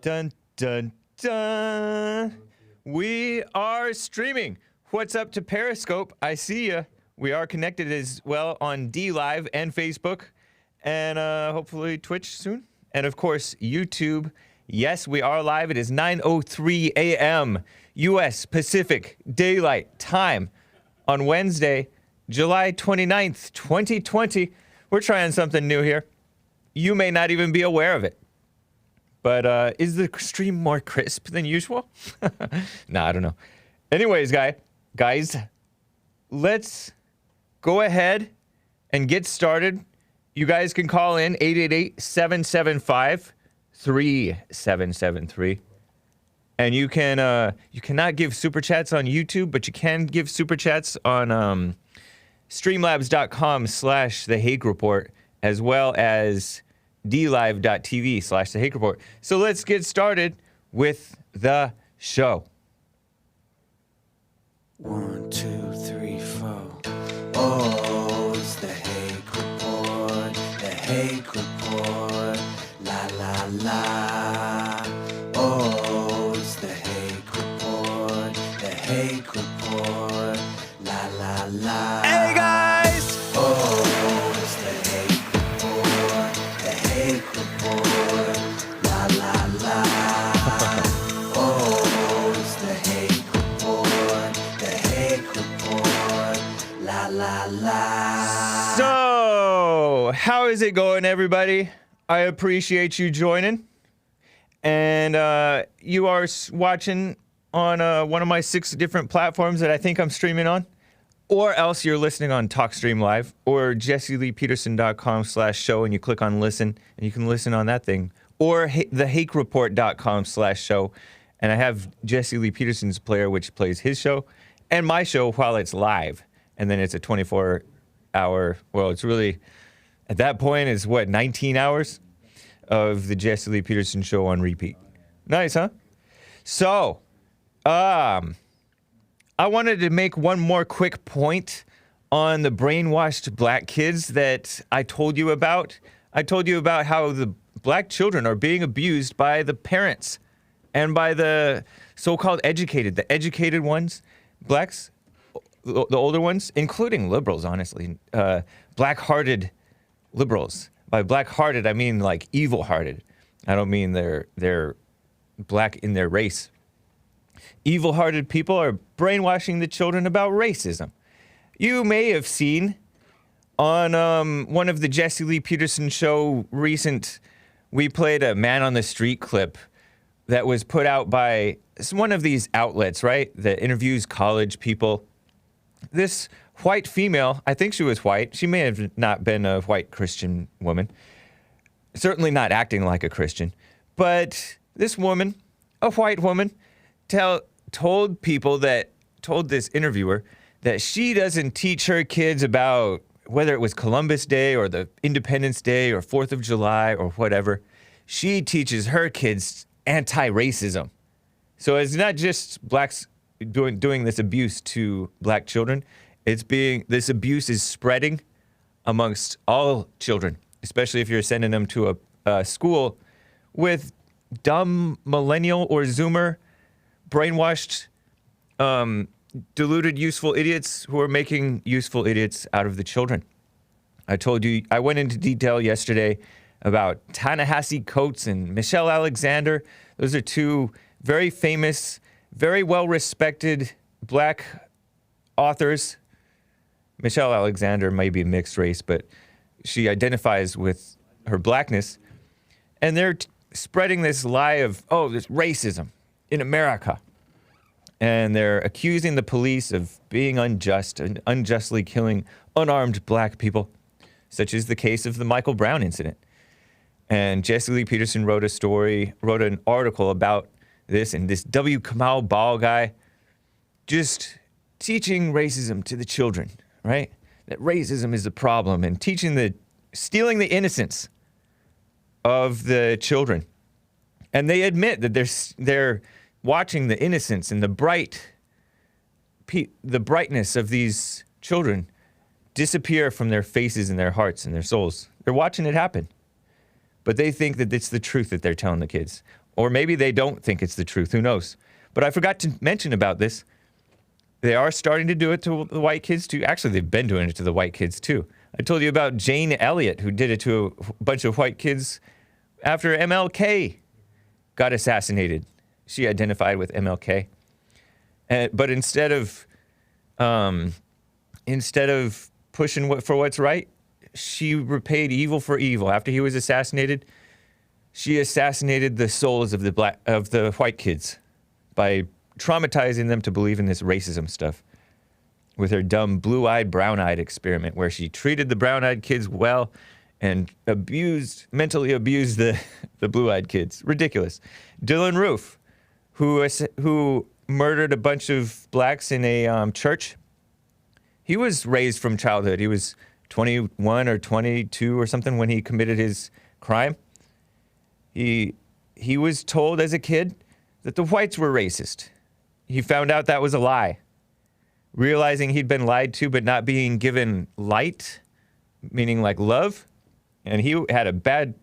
Dun, dun, dun. We are streaming. What's up to Periscope? I see ya. We are connected as well on DLive and Facebook, and hopefully Twitch soon. And of course, YouTube. Yes, we are live. It is 9:03 a.m. U.S. Pacific Daylight Time on Wednesday, July 29th, 2020. We're trying something new here. You may not even be aware of it. But is the stream more crisp than usual? Nah, I don't know. Anyways, guys, let's go ahead and get started. You guys can call in 888-775-3773. And you cannot give super chats on YouTube, but you can give super chats on Streamlabs.com/The Hake Report, as well as DLive.tv/The Hake Report. So let's get started with the show. 1, 2, 3, 4. Oh, it's the Hake Report. The Hake Report. La la la. Oh, it's the Hake Report. The Hake Report. La la la. Hey guys! Oh, it's the Hake Report. The Hake Report. La la la. Oh, it's the Hake Report. The Hake Report. La la la. So, how is it going, everybody? I appreciate you joining. And you are watching on one of my 6 different platforms that I think I'm streaming on. Or else you're listening on Streamlabs or jesseleepeterson.com/show and you click on listen and you can listen on that thing. Or thehakereport.com/show. And I have Jesse Lee Peterson's player, which plays his show and my show while it's live. And then it's a 24-hour, well, it's really, at that point, it's what, 19 hours of the Jesse Lee Peterson show on repeat. Nice, huh? So, I wanted to make one more quick point on the brainwashed black kids that I told you about. I told you about how the black children are being abused by the parents and by the so-called educated, the educated ones, blacks, the older ones, including liberals, honestly, black-hearted liberals. By black-hearted, I mean like evil-hearted. I don't mean they're black in their race. Evil-hearted people are brainwashing the children about racism. You may have seen on one of the Jesse Lee Peterson show we played a man on the street clip that was put out by one of these outlets, right, that interviews college people. This white female, I think she was white. She may have not been a white Christian woman. Certainly not acting like a Christian. But this woman, a white woman, told this interviewer that she doesn't teach her kids about whether it was Columbus Day or the Independence Day or 4th of July or whatever. She teaches her kids anti-racism. So it's not just blacks doing this abuse to black children. This abuse is spreading amongst all children, especially if you're sending them to a school with dumb millennial or Zoomer brainwashed, deluded, useful idiots who are making useful idiots out of the children. I told you, I went into detail yesterday about Ta-Nehisi Coates and Michelle Alexander. Those are 2 very famous, very well-respected black authors. Michelle Alexander may be mixed race, but she identifies with her blackness. And they're spreading this lie of, this racism in America. And they're accusing the police of being unjust and unjustly killing unarmed black people, such as the case of the Michael Brown incident. And Jesse Lee Peterson wrote an article about this, and this W. Kamau Ball guy just teaching racism to the children, right? That racism is the problem, and stealing the innocence of the children. And they admit that they're watching the innocence and the brightness of these children disappear from their faces and their hearts and their souls. They're watching it happen. But they think that it's the truth that they're telling the kids. Or maybe they don't think it's the truth. Who knows? But I forgot to mention about this. They are starting to do it to the white kids too. Actually, they've been doing it to the white kids too. I told you about Jane Elliott, who did it to a bunch of white kids after MLK got assassinated. She identified with MLK. But instead of pushing for what's right, she repaid evil for evil. After he was assassinated, she assassinated the souls of the white kids by traumatizing them to believe in this racism stuff with her dumb blue-eyed, brown-eyed experiment where she treated the brown-eyed kids well and mentally abused the blue-eyed kids. Ridiculous. Dylan Roof, who murdered a bunch of blacks in a church, he was raised from childhood. He was 21 or 22 or something when he committed his crime. He was told as a kid that the whites were racist. He found out that was a lie. Realizing he'd been lied to but not being given light, meaning like love, and he had a bad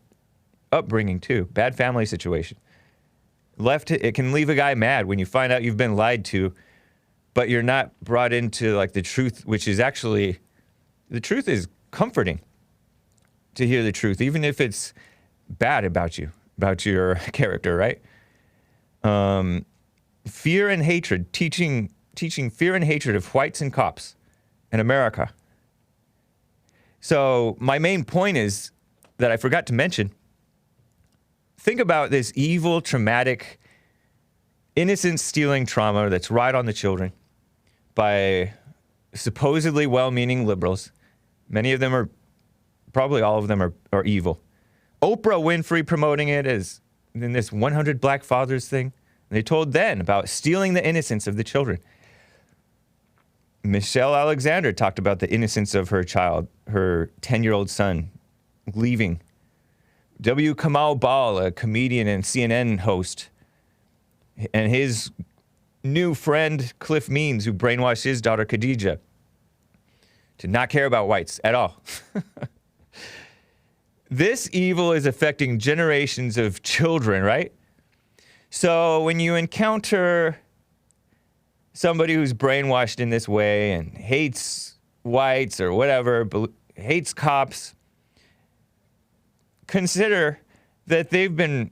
upbringing too, bad family situation. It can leave a guy mad when you find out you've been lied to, but you're not brought into like the truth, which is actually, the truth is comforting to hear the truth, even if it's bad about you, about your character, right? Fear and hatred, teaching fear and hatred of whites and cops in America. So my main point is that I forgot to mention, think about this evil, traumatic, innocence-stealing trauma that's right on the children by supposedly well-meaning liberals. Many of them are, probably all of them are evil. Oprah Winfrey promoting it as in this 100 Black Fathers thing. They told then about stealing the innocence of the children. Michelle Alexander talked about the innocence of her child, her 10-year-old son, leaving. W. Kamau Ball, a comedian and CNN host, and his new friend, Cliff Means, who brainwashed his daughter, Khadijah, to not care about whites at all. This evil is affecting generations of children, right? So when you encounter somebody who's brainwashed in this way and hates whites or whatever, hates cops, consider that they've been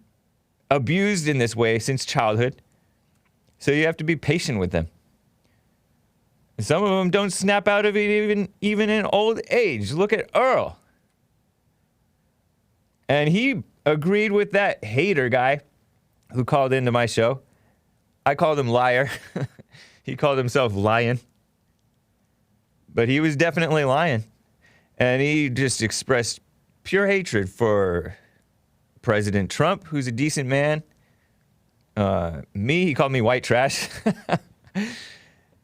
abused in this way since childhood. So you have to be patient with them. Some of them don't snap out of it even in old age. Look at Earl. And he agreed with that hater guy who called into my show. I called him liar. He called himself Lion. But he was definitely lying. And he just expressed pure hatred for President Trump, who's a decent man. He called me white trash.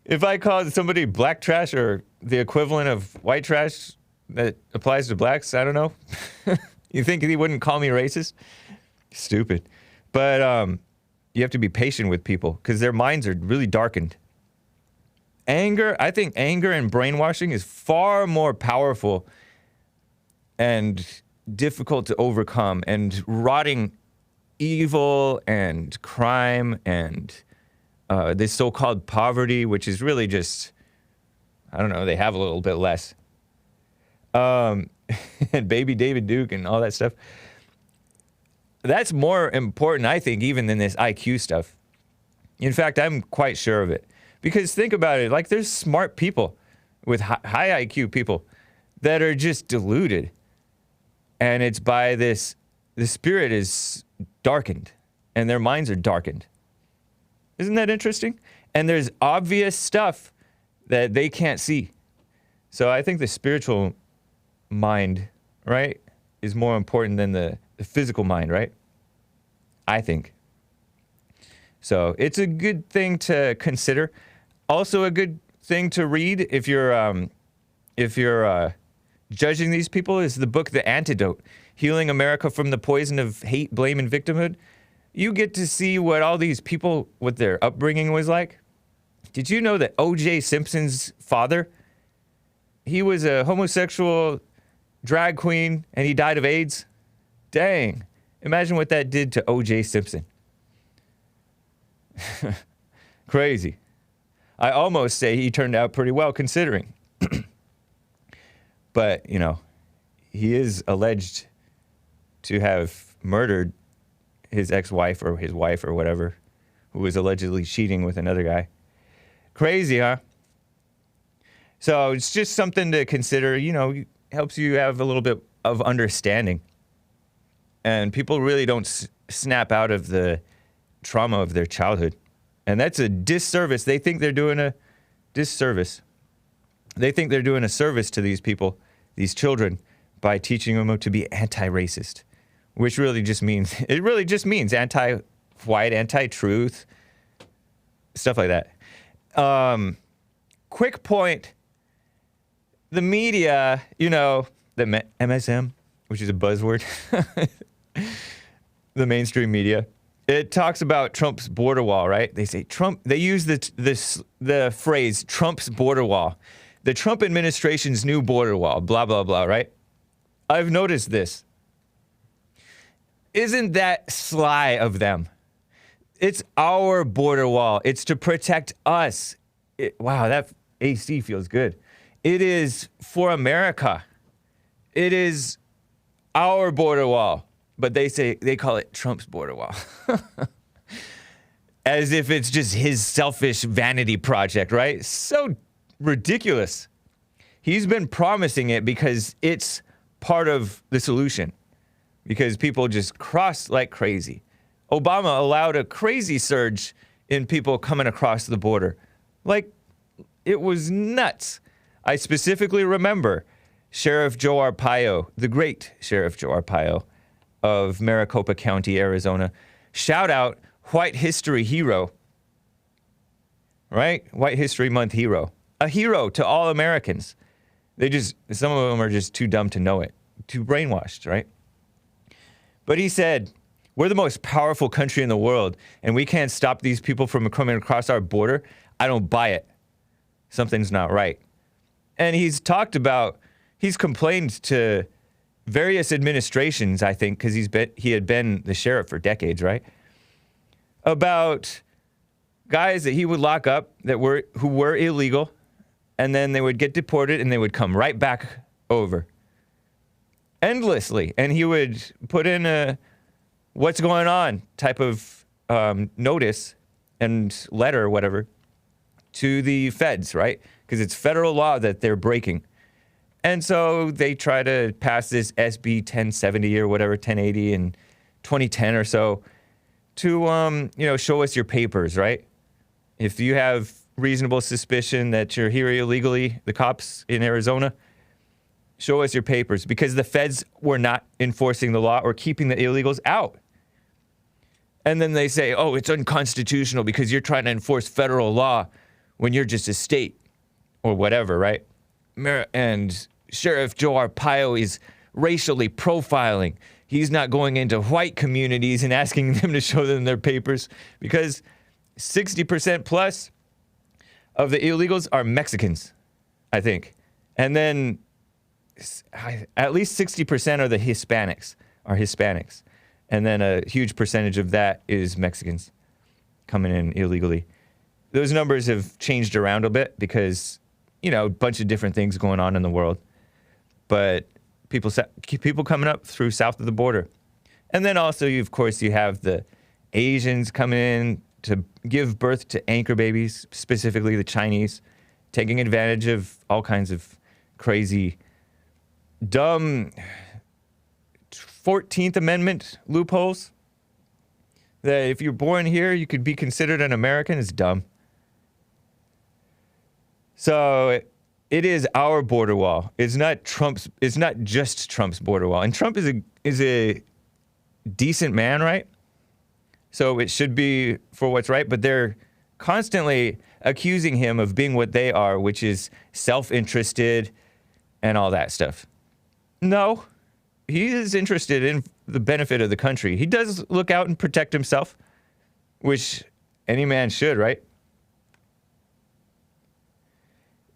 If I called somebody black trash or the equivalent of white trash that applies to blacks, I don't know. You think he wouldn't call me racist? Stupid. But you have to be patient with people because their minds are really darkened. I think anger and brainwashing is far more powerful and difficult to overcome, and rotting evil and crime and this so-called poverty, which is really just, I don't know, they have a little bit less. And baby David Duke and all that stuff. That's more important, I think, even than this IQ stuff. In fact, I'm quite sure of it. Because think about it, like there's smart people with high IQ people that are just deluded. And it's by this, the spirit is darkened and their minds are darkened. Isn't that interesting? And there's obvious stuff that they can't see. So I think the spiritual mind, right, is more important than the physical mind, right? I think. So it's a good thing to consider. Also a good thing to read if you're judging these people is the book The Antidote, Healing America from the Poison of Hate, Blame, and Victimhood. You get to see what all these people, what their upbringing was like. Did you know that O.J. Simpson's father, he was a homosexual drag queen and he died of AIDS? Dang. Imagine what that did to O.J. Simpson. Crazy. I almost say he turned out pretty well considering. But, you know, he is alleged to have murdered his ex-wife or his wife or whatever, who was allegedly cheating with another guy. Crazy, huh? So it's just something to consider, you know, helps you have a little bit of understanding. And people really don't snap out of the trauma of their childhood. And that's a disservice. They think they're doing a disservice. They think they're doing a service to these people, these children, by teaching them to be anti-racist, which really just means, it really just means anti-white, anti-truth, stuff like that. Quick point. The media, you know, the MSM, which is a buzzword, the mainstream media, it talks about Trump's border wall, right? They say Trump, they use the phrase Trump's border wall, the Trump administration's new border wall, blah, blah, blah, right? I've noticed this. Isn't that sly of them? It's our border wall. It's to protect us. Wow, that AC feels good. It is for America. It is our border wall. But they call it Trump's border wall. As if it's just his selfish vanity project, right? So ridiculous. He's been promising it because it's part of the solution. Because people just cross like crazy. Obama allowed a crazy surge in people coming across the border. Like, it was nuts. I specifically remember Sheriff Joe Arpaio, the great Sheriff Joe Arpaio of Maricopa County, Arizona. Shout out, White History Hero. Right? White History Month hero. A hero to all Americans. Some of them are just too dumb to know it. Too brainwashed, right? But he said, we're the most powerful country in the world, and we can't stop these people from coming across our border. I don't buy it. Something's not right. And he's complained to various administrations, I think, because he had been the sheriff for decades, right? About guys that he would lock up who were illegal, and then they would get deported and they would come right back over. Endlessly. And he would put in a what's going on type of notice and letter or whatever to the feds, right? Because it's federal law that they're breaking. And so they try to pass this SB 1070 or whatever, 1080 in 2010 or so to, show us your papers, right? If you have reasonable suspicion that you're here illegally, the cops in Arizona, show us your papers, because the feds were not enforcing the law or keeping the illegals out. And then they say, oh, it's unconstitutional because you're trying to enforce federal law when you're just a state or whatever, right? And Sheriff Joe Arpaio is racially profiling. He's not going into white communities and asking them to show them their papers because 60% plus of the illegals are Mexicans, I think. And then at least 60% are the Hispanics. And then a huge percentage of that is Mexicans coming in illegally. Those numbers have changed around a bit because, a bunch of different things going on in the world. But people coming up through south of the border. And then also, you have the Asians coming in to give birth to anchor babies, specifically the Chinese, taking advantage of all kinds of crazy, dumb 14th Amendment loopholes. That if you're born here, you could be considered an American is dumb. So it is our border wall. It's not just Trump's border wall. And Trump is a decent man, right? So it should be for what's right, but they're constantly accusing him of being what they are, which is self-interested and all that stuff. No, he is interested in the benefit of the country. He does look out and protect himself, which any man should, right?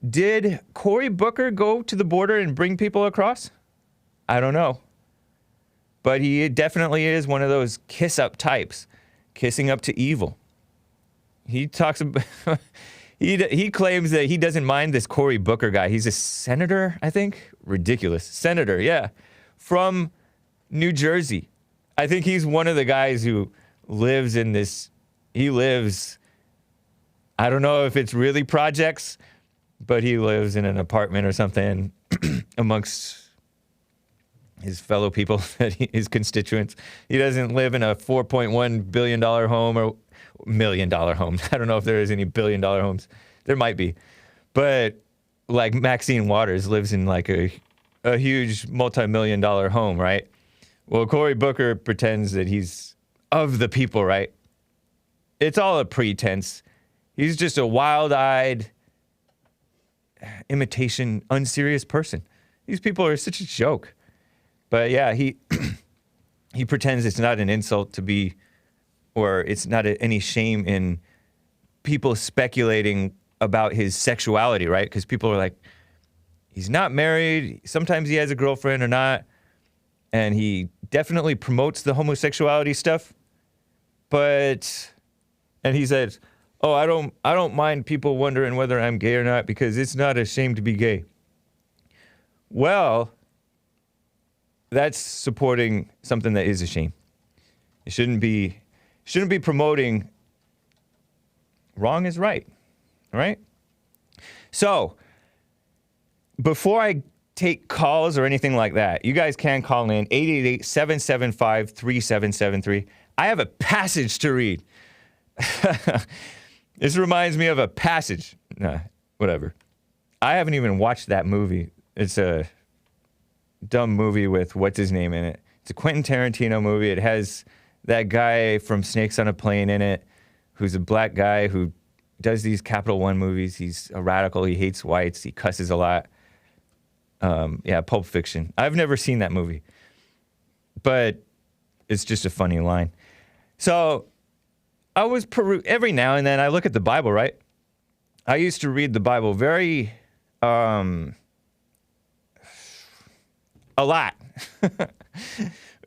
Did Cory Booker go to the border and bring people across? I don't know. But he definitely is one of those kiss-up types, kissing up to evil. he talks about, he claims that he doesn't mind this Cory Booker guy. He's a senator, I think. Ridiculous. Senator, yeah. From New Jersey. I think he's one of the guys who lives in this, I don't know if it's really projects, but he lives in an apartment or something amongst his fellow people, his constituents. He doesn't live in a $4.1 billion home or $1 million home. I don't know if there is any $1 billion homes. There might be. But like Maxine Waters lives in like a huge multi-million dollar home, right? Well, Cory Booker pretends that he's of the people, right? It's all a pretense. He's just a wild-eyed imitation, unserious person. These people are such a joke. But yeah, he pretends it's not an insult to be, or it's not any shame in people speculating about his sexuality, right? Because people are like, he's not married. Sometimes he has a girlfriend or not. And he definitely promotes the homosexuality stuff. But, and he says, oh, I don't mind people wondering whether I'm gay or not because it's not a shame to be gay. Well, that's supporting something that is a shame. It shouldn't be promoting wrong is right. All right? So, before I take calls or anything like that, you guys can call in 888-775-3773. I have a passage to read. This reminds me of a passage. Nah, whatever. I haven't even watched that movie. It's a dumb movie with what's his name in it. It's a Quentin Tarantino movie. It has that guy from Snakes on a Plane in it, who's a black guy who does these Capital One movies. He's a radical. He hates whites. He cusses a lot. Yeah, Pulp Fiction. I've never seen that movie, but it's just a funny line. So I was every now and then I look at the Bible, right? I used to read the Bible very, a lot,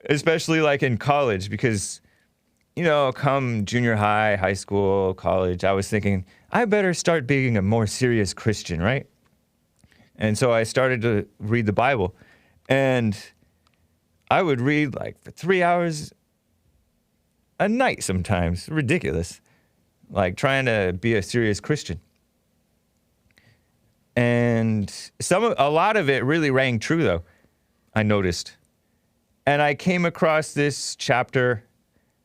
especially like in college, because, you know, come junior high, high school, college, I was thinking, I better start being a more serious Christian, right? And so I started to read the Bible, and I would read like for 3 hours a night sometimes. Ridiculous. Like trying to be a serious Christian. And a lot of it really rang true, though, I noticed. And I came across this chapter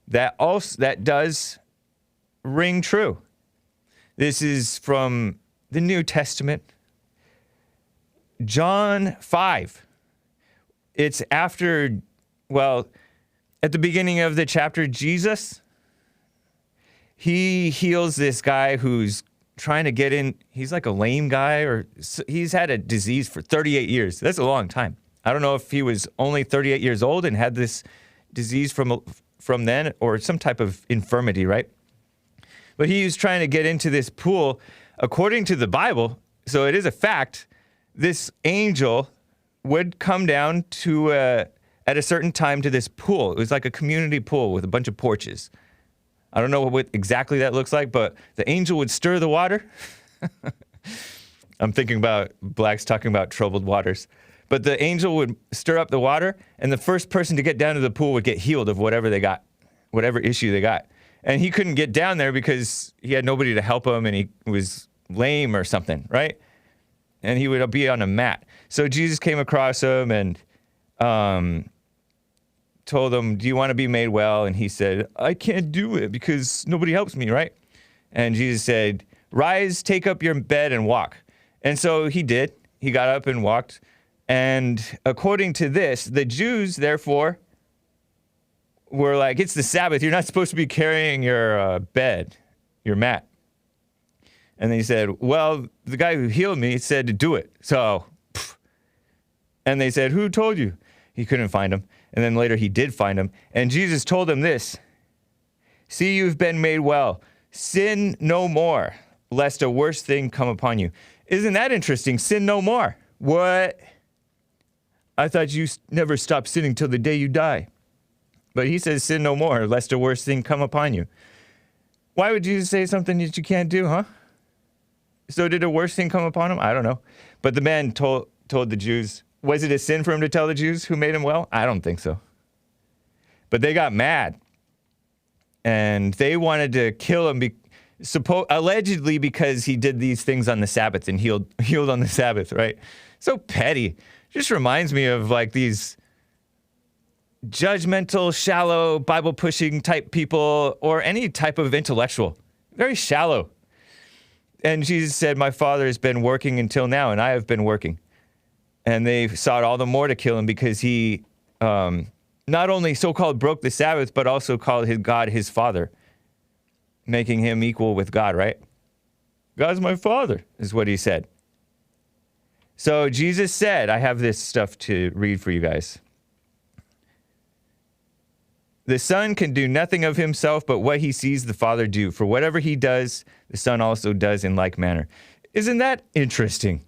that does ring true. This is from the New Testament, John 5. It's after, well, at the beginning of the chapter, Jesus, he heals this guy who's trying to get in. He's like a lame guy, or he's had a disease for 38 years. That's a long time. I don't know if he was only 38 years old and had this disease from then, or some type of infirmity, right? But he was trying to get into this pool. According to the Bible, so it is a fact, this angel would come down to at a certain time to this pool. It was like a community pool with a bunch of porches. I don't know what exactly that looks like, but the angel would stir the water. I'm thinking about blacks talking about troubled waters. But the angel would stir up the water, and the first person to get down to the pool would get healed of whatever they got, whatever issue they got. And he couldn't get down there because he had nobody to help him, and he was lame or something, right? And he would be on a mat. So Jesus came across him and told him, do you want to be made well? And he said, I can't do it because nobody helps me, right? And Jesus said, rise, take up your bed and walk. And so he did. He got up and walked. And according to this, the Jews, therefore, were like, it's the Sabbath. You're not supposed to be carrying your bed, your mat. And then he said, well, the guy who healed me said to do it. So, and they said, who told you? He couldn't find him. And then later he did find him. And Jesus told him this, see, you've been made well. Sin no more, lest a worse thing come upon you. Isn't that interesting? Sin no more. What? I thought you never stopped sinning till the day you die. But he says, sin no more, lest a worse thing come upon you. Why would Jesus say something that you can't do, huh? So did a worse thing come upon him? I don't know. But the man told the Jews, was it a sin for him to tell the Jews who made him well? I don't think so. But they got mad. And they wanted to kill him, allegedly because he did these things on the Sabbath and healed on the Sabbath, right? So petty. Just reminds me of like these judgmental, shallow, Bible-pushing type people or any type of intellectual. Very shallow. And Jesus said, my Father has been working until now, and I have been working. And they sought all the more to kill him because he not only so-called broke the Sabbath, but also called his God his Father, making him equal with God, right? God's my Father, is what he said. So Jesus said, I have this stuff to read for you guys. The Son can do nothing of himself but what he sees the Father do. For whatever he does, the Son also does in like manner. Isn't that interesting?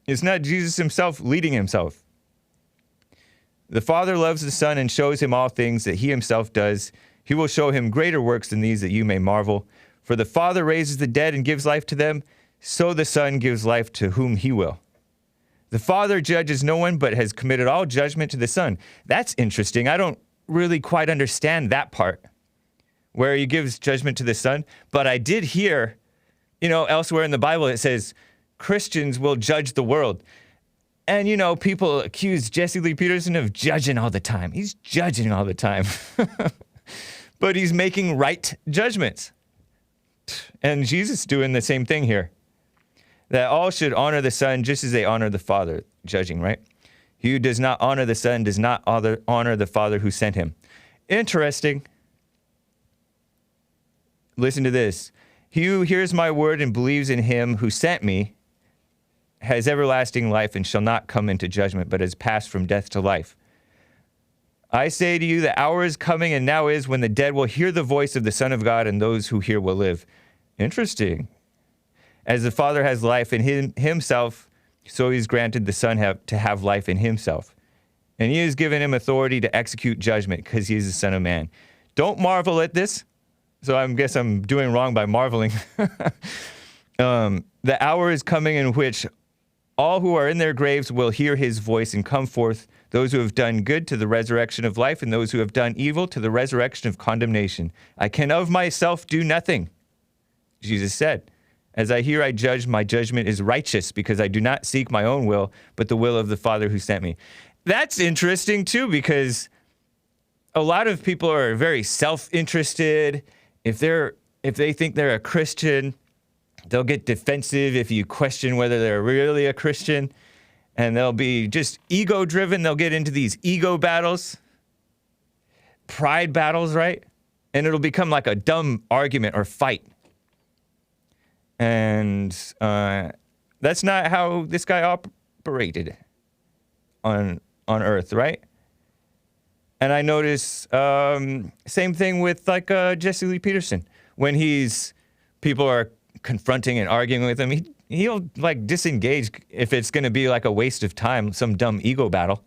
It's not Jesus himself leading himself. The Father loves the Son and shows him all things that he himself does. He will show him greater works than these that you may marvel. For the Father raises the dead and gives life to them, so the Son gives life to whom he will. The Father judges no one, but has committed all judgment to the Son. That's interesting. I don't really quite understand that part, where he gives judgment to the Son. But I did hear, elsewhere in the Bible, it says, Christians will judge the world. And, people accuse Jesse Lee Peterson of judging all the time. He's judging all the time. But he's making right judgments. And Jesus is doing the same thing here. That all should honor the Son just as they honor the Father, judging, right? He who does not honor the Son does not honor the Father who sent him. Interesting. Listen to this. He who hears my word and believes in him who sent me has everlasting life and shall not come into judgment, but has passed from death to life. I say to you, the hour is coming and now is when the dead will hear the voice of the Son of God, and those who hear will live. Interesting. As the Father has life in himself, so he's granted the Son to have life in himself. And he has given him authority to execute judgment because he is the Son of Man. Don't marvel at this. So I guess I'm doing wrong by marveling. The hour is coming in which all who are in their graves will hear his voice and come forth, those who have done good to the resurrection of life, and those who have done evil to the resurrection of condemnation. I can of myself do nothing, Jesus said. As I hear, I judge, my judgment is righteous because I do not seek my own will, but the will of the Father who sent me. That's interesting too, because a lot of people are very self-interested. If they think they're a Christian, they'll get defensive if you question whether they're really a Christian, and they'll be just ego-driven. They'll get into these ego battles, pride battles, right? And it'll become like a dumb argument or fight. And that's not how this guy operated on earth, right? And I notice same thing with like Jesse Lee Peterson. When people are confronting and arguing with him, he'll like disengage if it's going to be like a waste of time, some dumb ego battle.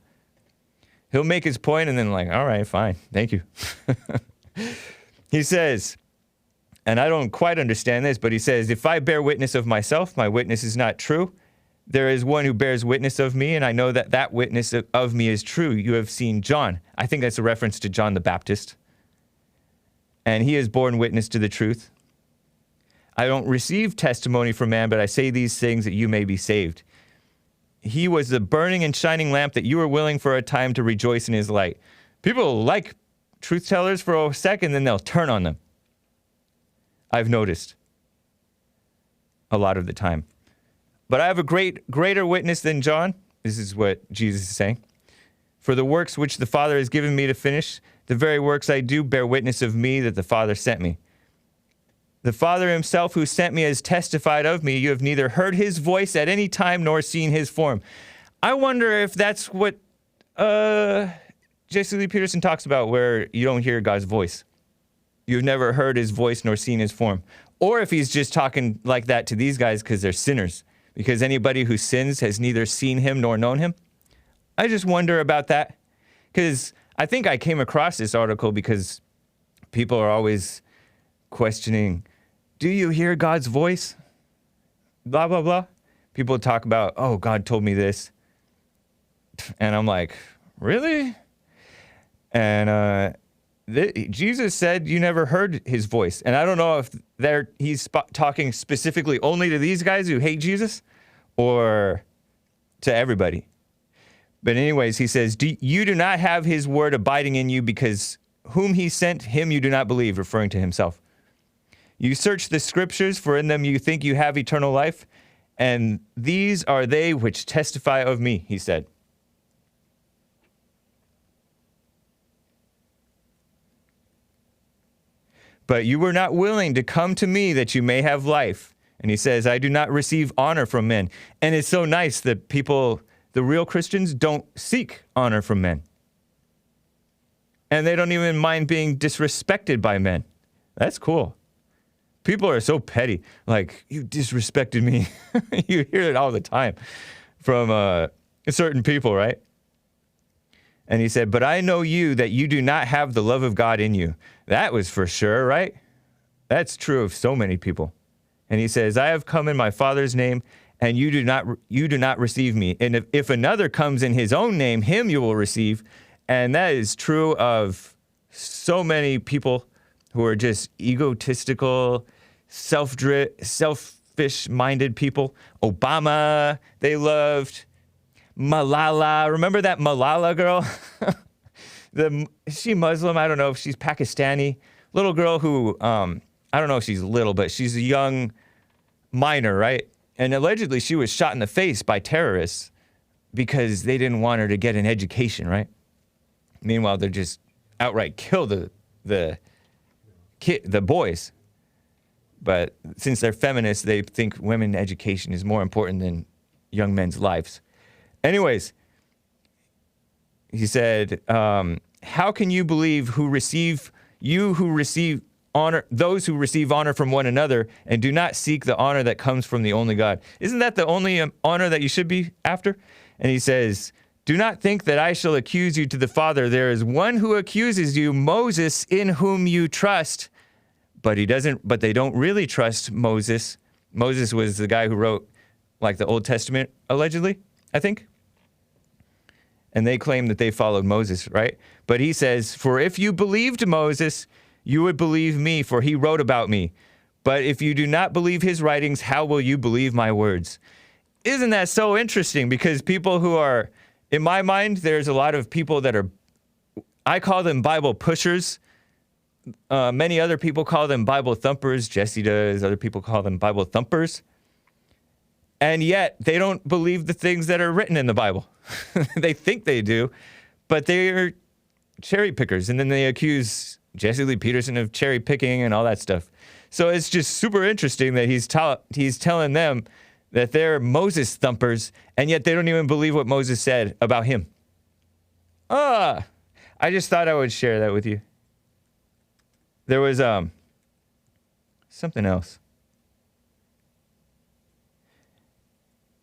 He'll make his point and then like, all right, fine, thank you. He says, and I don't quite understand this, but he says, if I bear witness of myself, my witness is not true. There is one who bears witness of me, and I know that that witness of me is true. You have seen John. I think that's a reference to John the Baptist. And he has borne witness to the truth. I don't receive testimony from man, but I say these things that you may be saved. He was the burning and shining lamp that you were willing for a time to rejoice in his light. People like truth tellers for a second, then they'll turn on them. I've noticed a lot of the time. But I have a greater witness than John. This is what Jesus is saying. For the works which the Father has given me to finish, the very works I do bear witness of me that the Father sent me. The Father himself who sent me has testified of me. You have neither heard his voice at any time nor seen his form. I wonder if that's what Jesse Lee Peterson talks about, where you don't hear God's voice. You've never heard his voice nor seen his form. Or if he's just talking like that to these guys because they're sinners. Because anybody who sins has neither seen him nor known him. I just wonder about that. Because I think I came across this article because people are always questioning, do you hear God's voice? Blah, blah, blah. People talk about, oh, God told me this. And I'm like, really? And Jesus said you never heard his voice. And I don't know if he's talking specifically only to these guys who hate Jesus or to everybody. But anyways, he says, you do not have his word abiding in you because whom he sent, him you do not believe, referring to himself. You search the scriptures, for in them you think you have eternal life, and these are they which testify of me, he said. But you were not willing to come to me that you may have life. And he says, I do not receive honor from men. And it's so nice that people, the real Christians, don't seek honor from men. And they don't even mind being disrespected by men. That's cool. People are so petty. Like, you disrespected me. You hear it all the time from certain people, right? And he said, but I know you, that you do not have the love of God in you. That was for sure, right? That's true of so many people. And he says, I have come in my Father's name, and you do not receive me. And if another comes in his own name, him you will receive. And that is true of so many people who are just egotistical, selfish-minded people. Obama, they loved. Malala, remember that Malala girl? Is she Muslim? I don't know if she's Pakistani. Little girl who, I don't know if she's little, but she's a young minor, right? And allegedly she was shot in the face by terrorists because they didn't want her to get an education, right? Meanwhile, they just outright kill the boys. But since they're feminists, they think women education is more important than young men's lives. Anyways, he said, how can you believe who receive honor, those who receive honor from one another and do not seek the honor that comes from the only God? Isn't that the only honor that you should be after? And he says, do not think that I shall accuse you to the Father. There is one who accuses you, Moses, in whom you trust. But they don't really trust Moses. Moses was the guy who wrote like the Old Testament, allegedly, I think. And they claim that they followed Moses, right? But he says, for if you believed Moses, you would believe me, for he wrote about me. But if you do not believe his writings, how will you believe my words? Isn't that so interesting? Because people who are, in my mind, there's a lot of people that are, I call them Bible pushers. Many other people call them Bible thumpers. Jesse does. Other people call them Bible thumpers. And yet, they don't believe the things that are written in the Bible. They think they do, but they're cherry pickers. And then they accuse Jesse Lee Peterson of cherry picking and all that stuff. So it's just super interesting that he's telling them that they're Moses thumpers, and yet they don't even believe what Moses said about him. I just thought I would share that with you. There was something else.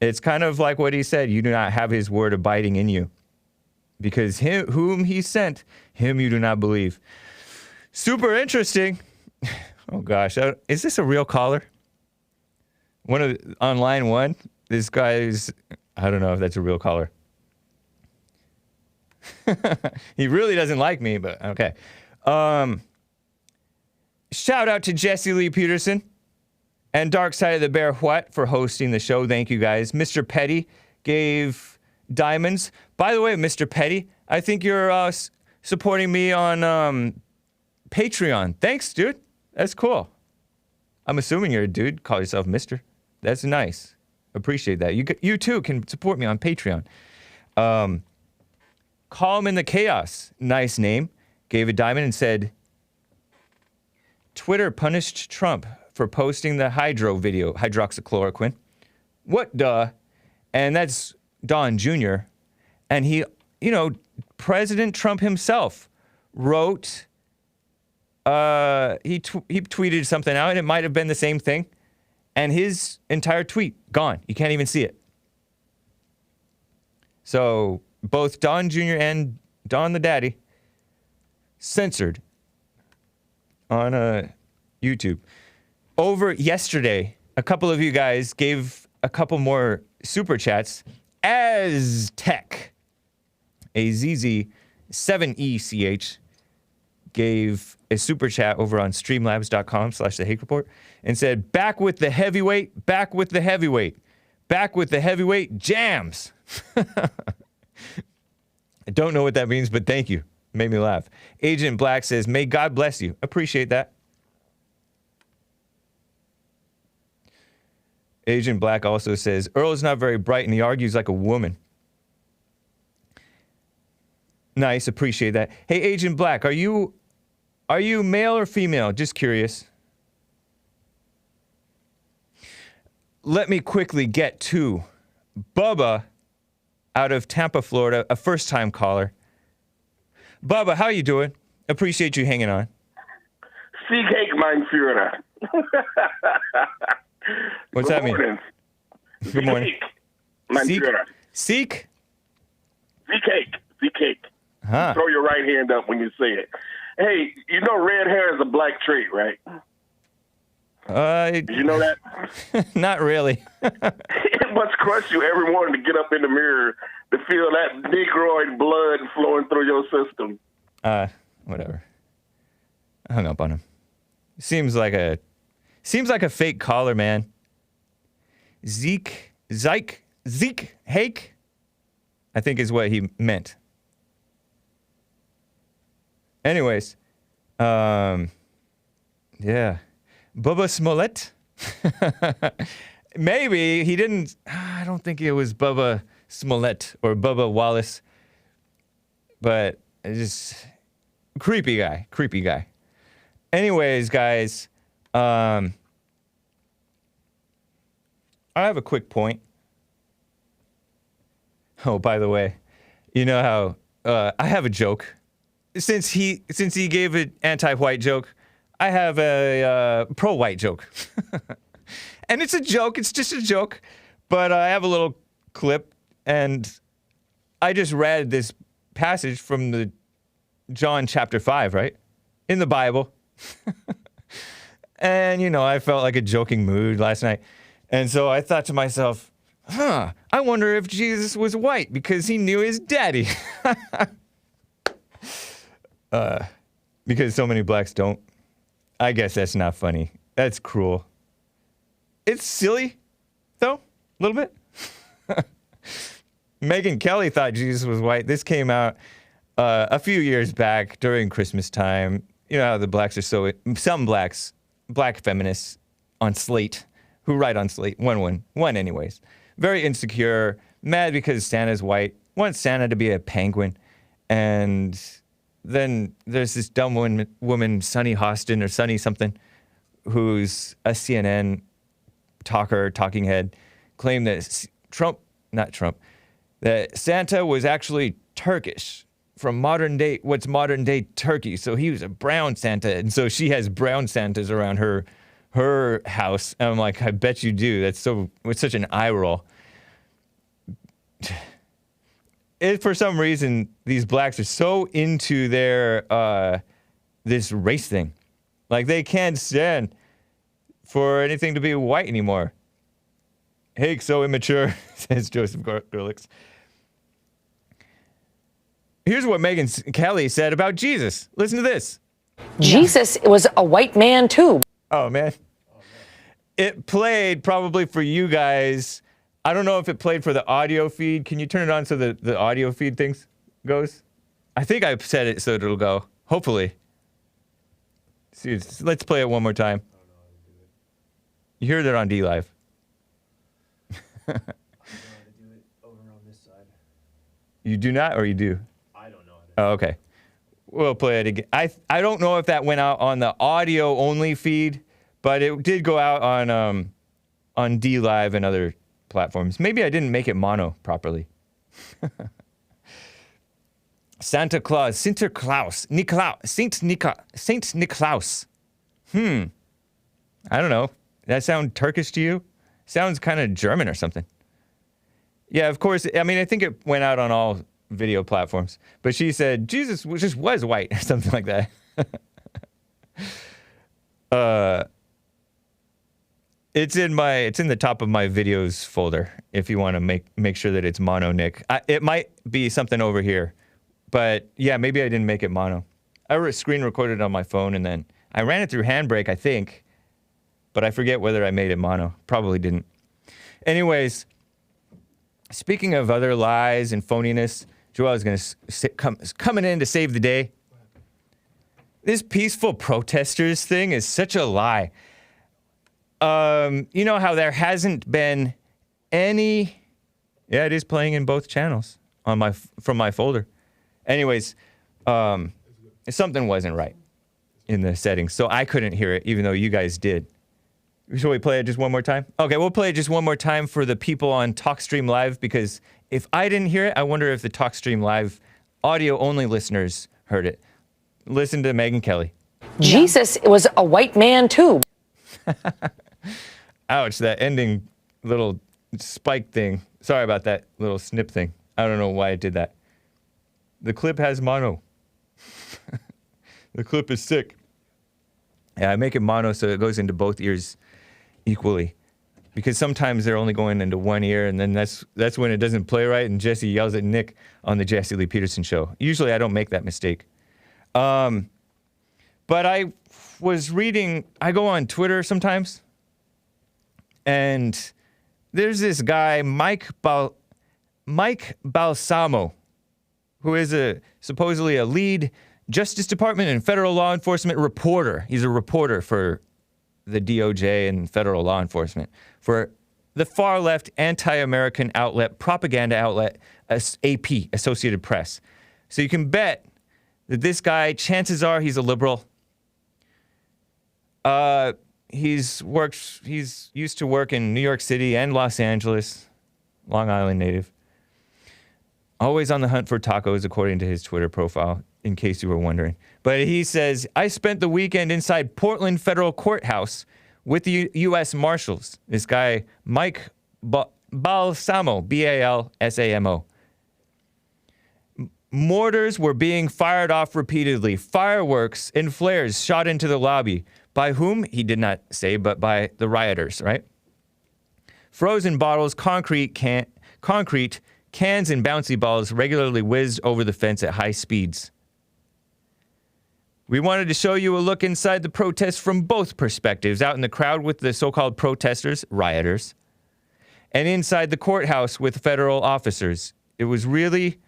It's kind of like what he said, you do not have his word abiding in you. Because him whom he sent, him you do not believe. Super interesting. Oh gosh, is this a real caller? On line one, this guy's, I don't know if that's a real caller. He really doesn't like me, but okay. Shout out to Jesse Lee Peterson and Dark Side of the Bear What for hosting the show. Thank you guys. Mr. Petty gave diamonds. By the way, Mr. Petty, I think you're supporting me on Patreon. Thanks, dude. That's cool. I'm assuming you're a dude. Call yourself Mr. That's nice. Appreciate that. You too can support me on Patreon. Calm in the Chaos. Nice name. Gave a diamond and said, Twitter punished Trump for posting the hydro video, hydroxychloroquine. What duh? And that's Don Jr. And he, President Trump himself wrote, he tweeted something out, and it might have been the same thing. And his entire tweet, gone. You can't even see it. So both Don Jr. and Don the Daddy censored on YouTube. Over yesterday, a couple of you guys gave a couple more super chats. Aztec, AZZ7ECH, gave a super chat over on streamlabs.com/the Hake Report and said, back with the heavyweight, back with the heavyweight, back with the heavyweight jams. I don't know what that means, but thank you. Made me laugh. Agent Black says, may God bless you. Appreciate that. Agent Black also says, Earl is not very bright and he argues like a woman. Nice, appreciate that. Hey, Agent Black, are you male or female? Just curious. Let me quickly get to Bubba out of Tampa, Florida, a first-time caller. Bubba, how you doing? Appreciate you hanging on. Sieg Hake, mein Führer. What's that mean? Good morning. Mein Seek? Führer. Seek? Sieg Hake. Sieg Hake. Huh. Throw your right hand up when you say it. Hey, you know red hair is a black trait, right? Did you know that? Not really. It must crush you every morning to get up in the mirror to feel that Negroid blood flowing through your system. Whatever. I hung up on him. Seems like a fake caller, man. Zeke Hake, I think is what he meant. Anyways, yeah. Bubba Smollett? Maybe he didn't, I don't think it was Bubba Smollett or Bubba Wallace, but just creepy guy. Anyways, guys, I have a quick point. Oh, by the way, you know how I have a joke. Since he gave an anti-white joke, I have a pro-white joke. And it's a joke. It's just a joke. But I have a little clip, and I just read this passage from the John chapter 5, right? In the Bible. And, you know, I felt like a joking mood last night. And so I thought to myself, I wonder if Jesus was white because he knew his daddy. Because so many blacks don't. I guess that's not funny. That's cruel. It's silly, though, a little bit. Megyn Kelly thought Jesus was white. This came out a few years back during Christmas time. You know how the blacks are so... Some blacks, black feminists on Slate, who write on Slate, one anyways. Very insecure, mad because Santa's white, wants Santa to be a penguin, and... Then there's this dumb woman, Sunny Hostin or Sunny something, who's a CNN talking head, claimed that that Santa was actually Turkish from what's modern day Turkey. So he was a brown Santa. And so she has brown Santas around her house. And I'm like, I bet you do. It's such an eye roll. For some reason, these blacks are so into their this race thing. Like, they can't stand for anything to be white anymore. Hake, so immature, says Joseph Gerlix. Here's what Megyn Kelly said about Jesus. Listen to this. Jesus was a white man, too. Oh, man. It played probably for you guys. I don't know if it played for the audio feed. Can you turn it on so the audio feed things goes? I think I said it so it'll go. Hopefully. See, let's play it one more time. You heard it on DLive. I don't know how to do it over on this side. You do not, or you do? I don't know how to do Oh, okay. We'll play it again. I don't know if that went out on the audio only feed, but it did go out on DLive and other platforms. Maybe I didn't make it mono properly. Saint Niklaus. I don't know. That sound Turkish to you? Sounds kind of German or something. Yeah, of course. I mean, I think it went out on all video platforms. But she said Jesus just was white or something like that. It's in the top of my videos folder if you want to make sure that it's mono, Nick. It might be something over here, but yeah, maybe I didn't make it mono. I screen recorded on my phone and then I ran it through Handbrake, I think, but I forget whether I made it mono. Probably didn't. Anyways, speaking of other lies and phoniness, Joel is going to coming in to save the day. This peaceful protesters thing is such a lie. You know how there hasn't been any... Yeah, it is playing in both channels on from my folder. Anyways, something wasn't right in the settings, so I couldn't hear it, even though you guys did. Shall we play it just one more time? Okay, we'll play it just one more time for the people on Streamlabs, because if I didn't hear it, I wonder if the Streamlabs audio-only listeners heard it. Listen to Megyn Kelly. Jesus was a white man too. Ouch, that ending little spike thing. Sorry about that little snip thing. I don't know why I did that. The clip has mono. The clip is sick. Yeah, I make it mono so it goes into both ears equally. Because sometimes they're only going into one ear, and then that's when it doesn't play right, and Jesse yells at Nick on the Jesse Lee Peterson show. Usually I don't make that mistake. But I was reading, I go on Twitter sometimes, and there's this guy, Mike Balsamo, who is supposedly a lead Justice Department and federal law enforcement reporter. He's a reporter for the DOJ and federal law enforcement for the far-left anti-American outlet, propaganda outlet, AP, Associated Press. So you can bet that this guy, chances are he's a liberal. He's used to work in New York City and Los Angeles, Long Island native. Always on the hunt for tacos, according to his Twitter profile, in case you were wondering. But he says, I spent the weekend inside Portland Federal Courthouse with the U.S. Marshals. This guy, Mike Balsamo, B-A-L-S-A-M-O. Mortars were being fired off repeatedly. Fireworks and flares shot into the lobby. By whom? He did not say, but by the rioters, right? Frozen bottles, concrete, cans, and bouncy balls regularly whizzed over the fence at high speeds. We wanted to show you a look inside the protests from both perspectives, out in the crowd with the so-called protesters, rioters, and inside the courthouse with federal officers. It was really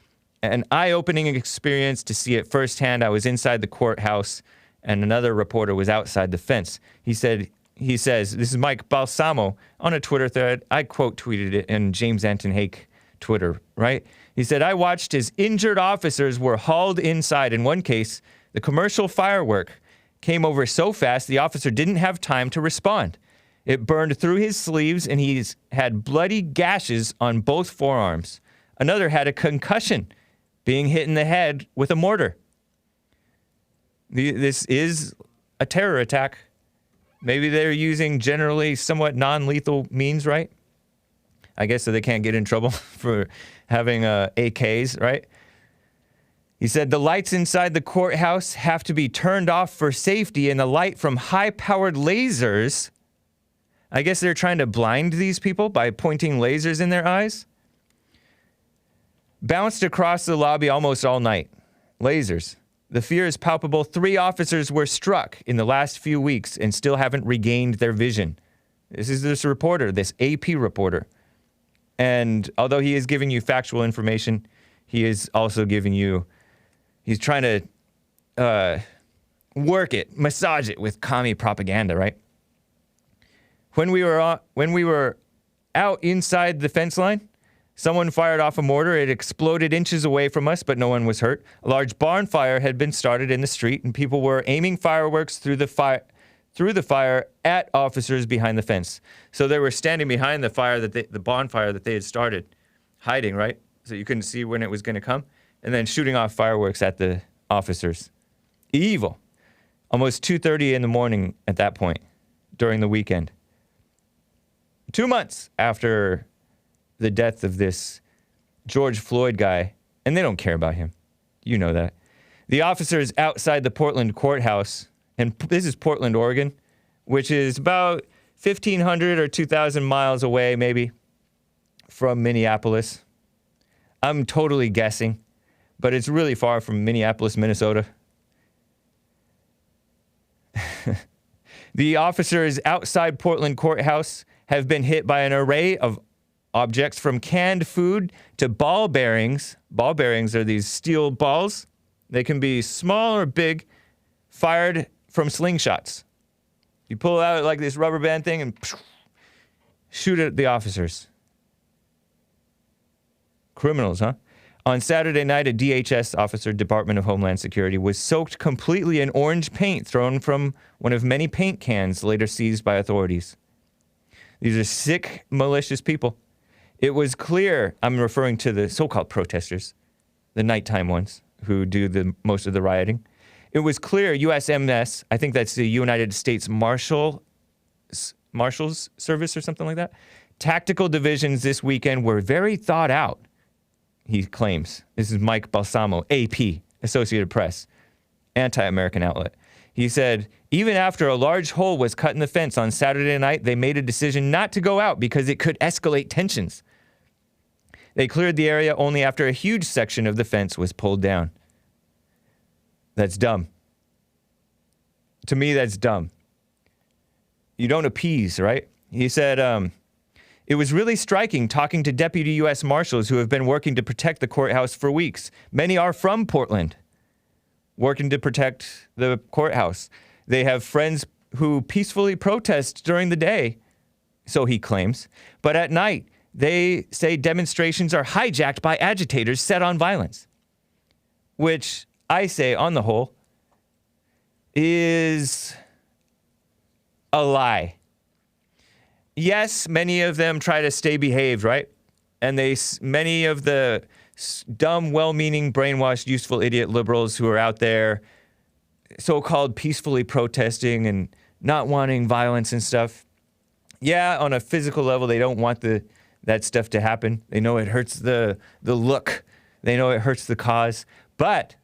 an eye-opening experience to see it firsthand. I was inside the courthouse, and another reporter was outside the fence. He says, this is Mike Balsamo on a Twitter thread. I quote tweeted it in James Anton Hake Twitter, right? He said, I watched as injured officers were hauled inside. In one case, the commercial firework came over so fast the officer didn't have time to respond. It burned through his sleeves and he's had bloody gashes on both forearms. Another had a concussion, being hit in the head with a mortar. This is a terror attack. Maybe they're using generally somewhat non-lethal means, right? I guess so they can't get in trouble for having AKs, right? He said the lights inside the courthouse have to be turned off for safety, and the light from high-powered lasers, I guess they're trying to blind these people by pointing lasers in their eyes, bounced across the lobby almost all night. Lasers. The fear is palpable. 3 officers were struck in the last few weeks and still haven't regained their vision. This is this reporter, this AP reporter. And although he is giving you factual information, he is also giving you, he's trying to work it, massage it with commie propaganda, right? When we were out inside the fence line, someone fired off a mortar. It exploded inches away from us, but no one was hurt. A large barn fire had been started in the street, and people were aiming fireworks through the fire at officers behind the fence. So they were standing behind the fire the bonfire that they had started, hiding, right? So you couldn't see when it was going to come, and then shooting off fireworks at the officers. Evil. Almost 2:30 in the morning at that point, during the weekend. 2 months after the death of this George Floyd guy, and they don't care about him. You know that. The officers outside the Portland courthouse, and this is Portland, Oregon, which is about 1,500 or 2,000 miles away, maybe, from Minneapolis. I'm totally guessing, but it's really far from Minneapolis, Minnesota. The officers outside Portland Courthouse have been hit by an array of objects from canned food to ball bearings. Ball bearings are these steel balls. They can be small or big, fired from slingshots. You pull out like this rubber band thing and shoot at the officers. Criminals, huh? On Saturday night, a DHS officer, Department of Homeland Security, was soaked completely in orange paint thrown from one of many paint cans later seized by authorities. These are sick, malicious people. It was clear, I'm referring to the so-called protesters, the nighttime ones who do the most of the rioting. It was clear USMS, I think that's the United States Marshals Service or something like that, tactical divisions this weekend were very thought out, he claims. This is Mike Balsamo, AP, Associated Press, anti-American outlet. He said, even after a large hole was cut in the fence on Saturday night, they made a decision not to go out because it could escalate tensions. They cleared the area only after a huge section of the fence was pulled down. That's dumb. To me, that's dumb. You don't appease, right? He said, it was really striking talking to deputy U.S. Marshals who have been working to protect the courthouse for weeks. Many are from Portland, working to protect the courthouse. They have friends who peacefully protest during the day, so he claims. But at night, they say demonstrations are hijacked by agitators set on violence, which I say, on the whole, is a lie. Yes, many of them try to stay behaved, right? And many of the dumb, well-meaning, brainwashed, useful idiot liberals who are out there so-called peacefully protesting and not wanting violence and stuff. Yeah, on a physical level, they don't want that stuff to happen. They know it hurts the look. They know it hurts the cause. But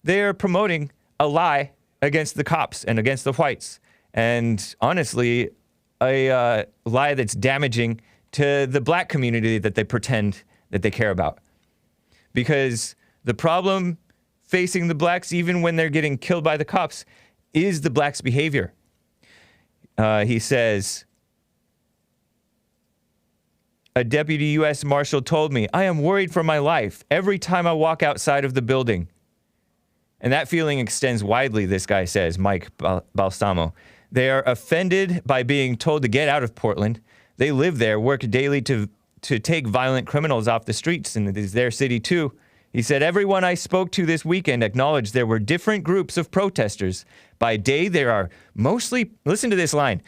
they are promoting a lie against the cops and against the whites. And honestly, a lie that's damaging to the black community that they pretend that they care about. Because the problem facing the blacks, even when they're getting killed by the cops, is the blacks' behavior. He says, a deputy U.S. Marshal told me, I am worried for my life every time I walk outside of the building. And that feeling extends widely, this guy says, Mike Balsamo. They are offended by being told to get out of Portland. They live there, work daily to take violent criminals off the streets, and it is their city too. He said, everyone I spoke to this weekend acknowledged there were different groups of protesters. By day, there are mostly, listen to this line.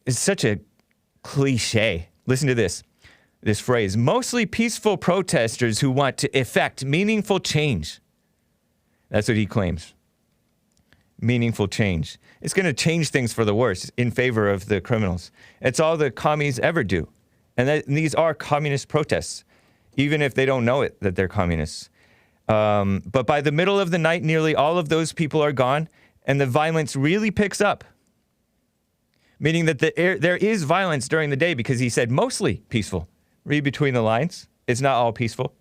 It's such a cliche. Listen to this phrase, mostly peaceful protesters who want to effect meaningful change. That's what he claims. Meaningful change. It's going to change things for the worse in favor of the criminals. It's all the commies ever do. And these are communist protests, even if they don't know it, that they're communists. But by the middle of the night, nearly all of those people are gone, and the violence really picks up. Meaning that there is violence during the day, because he said mostly peaceful. Read between the lines. It's not all peaceful.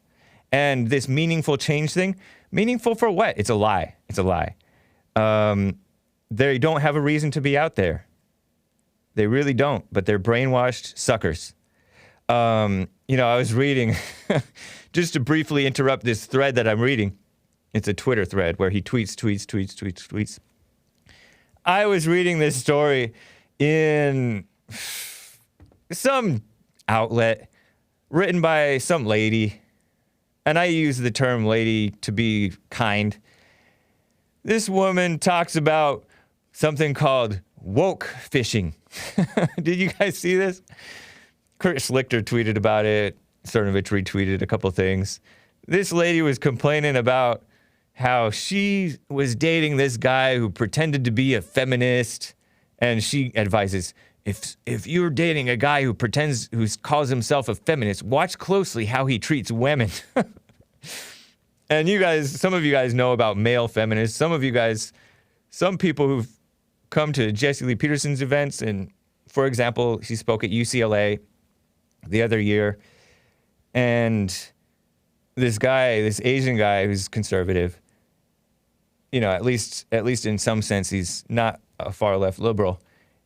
And this meaningful change thing, meaningful for what? It's a lie. It's a lie. They don't have a reason to be out there. They really don't, but they're brainwashed suckers. I was reading, just to briefly interrupt this thread that I'm reading. It's a Twitter thread where he tweets. I was reading this story in some outlet written by some lady, and I use the term lady to be kind. This woman talks about something called woke fishing. Did you guys see this? Kurt Schlichter tweeted about it. Cernovich retweeted a couple things. This lady was complaining about how she was dating this guy who pretended to be a feminist, and she advises, if you're dating a guy who calls himself a feminist, watch closely how he treats women. And some of you guys know about male feminists. Some people who've come to Jesse Lee Peterson's events. And for example, she spoke at UCLA the other year. And this Asian guy who's conservative, at least in some sense, he's not a far left liberal.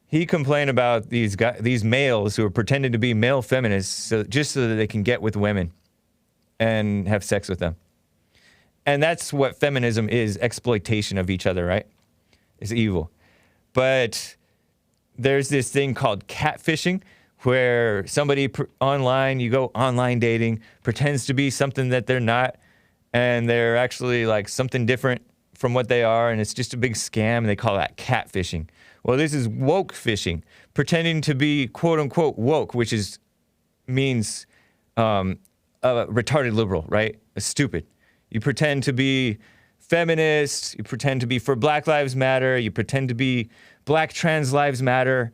He complained about these males who are pretending to be male feminists just so that they can get with women and have sex with them. And that's what feminism is, exploitation of each other, right? It's evil. But there's this thing called catfishing, where somebody online, you go online dating, pretends to be something that they're not, and they're actually like something different from what they are, and it's just a big scam, and they call that catfishing. Well, this is woke fishing, pretending to be quote-unquote woke, which means a retarded liberal, right? A stupid. You pretend to be feminist, you pretend to be for Black Lives Matter, you pretend to be Black Trans Lives Matter,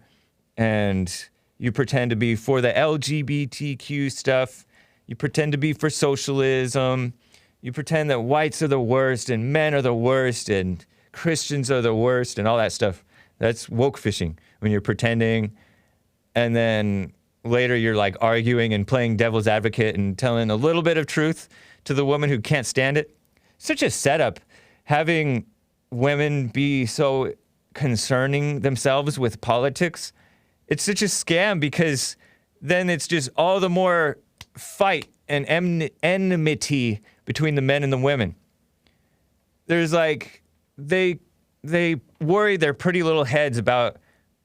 and you pretend to be for the LGBTQ stuff, you pretend to be for socialism, you pretend that whites are the worst, and men are the worst, and Christians are the worst, and all that stuff. That's woke fishing, when you're pretending, and then later you're like arguing and playing devil's advocate and telling a little bit of truth to the woman who can't stand it. Such a setup, having women be so concerning themselves with politics. It's such a scam, because then it's just all the more fight and enmity between the men and the women. There's like, they worry their pretty little heads about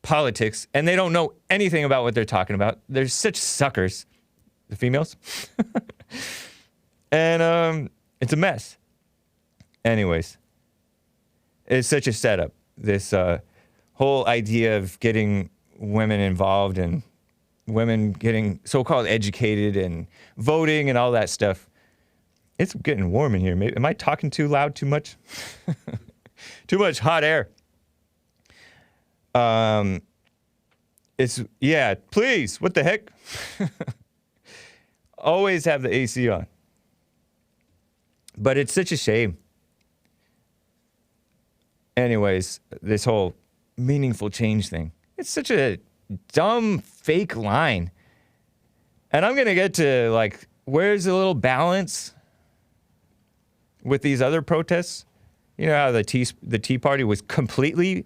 politics, and they don't know anything about what they're talking about. They're such suckers, the females. And it's a mess. Anyways, it's such a setup. This whole idea of getting women involved and women getting so-called educated and voting and all that stuff. It's getting warm in here. Am I talking too loud, too much? Too much hot air. Please, what the heck? Always have the AC on. But it's such a shame. Anyways, this whole meaningful change thing. It's such a dumb, fake line. And I'm going to get to, like, where's the little balance with these other protests? You know how the Tea Party was completely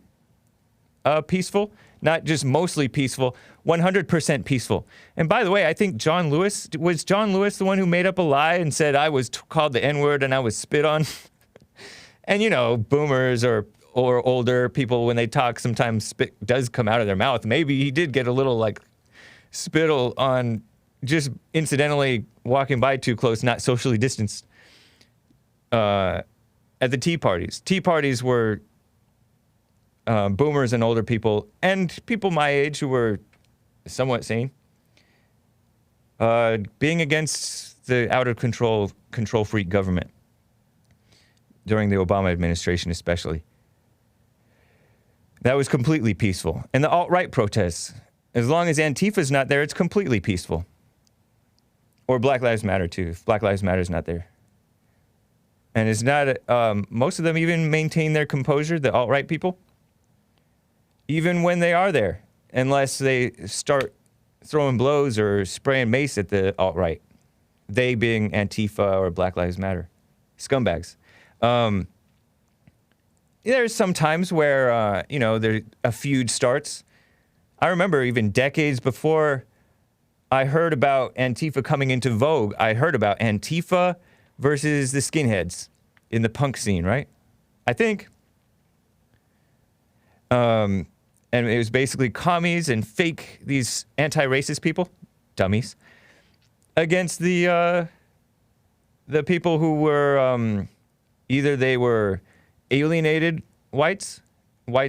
peaceful? Not just mostly peaceful, 100% peaceful. And by the way, I think was John Lewis the one who made up a lie and said I was called the N-word and I was spit on? And, boomers or older people, when they talk, sometimes spit does come out of their mouth. Maybe he did get a little, like, spittle on just incidentally walking by too close, not socially distanced, at the Tea Parties. Tea Parties were boomers and older people, and people my age who were somewhat sane, being against the out-of-control, control-freak government during the Obama administration especially. That was completely peaceful. And the alt-right protests, as long as Antifa's not there, it's completely peaceful. Or Black Lives Matter, too, if Black Lives Matter's not there. And it's not, most of them even maintain their composure, the alt-right people, even when they are there, unless they start throwing blows or spraying mace at the alt-right. They being Antifa or Black Lives Matter. Scumbags. There's some times where, a feud starts. I remember even decades before I heard about Antifa coming into vogue, I heard about Antifa versus the skinheads in the punk scene, right? I think. And it was basically commies and these anti-racist people, dummies, against the people who were, either they were alienated whites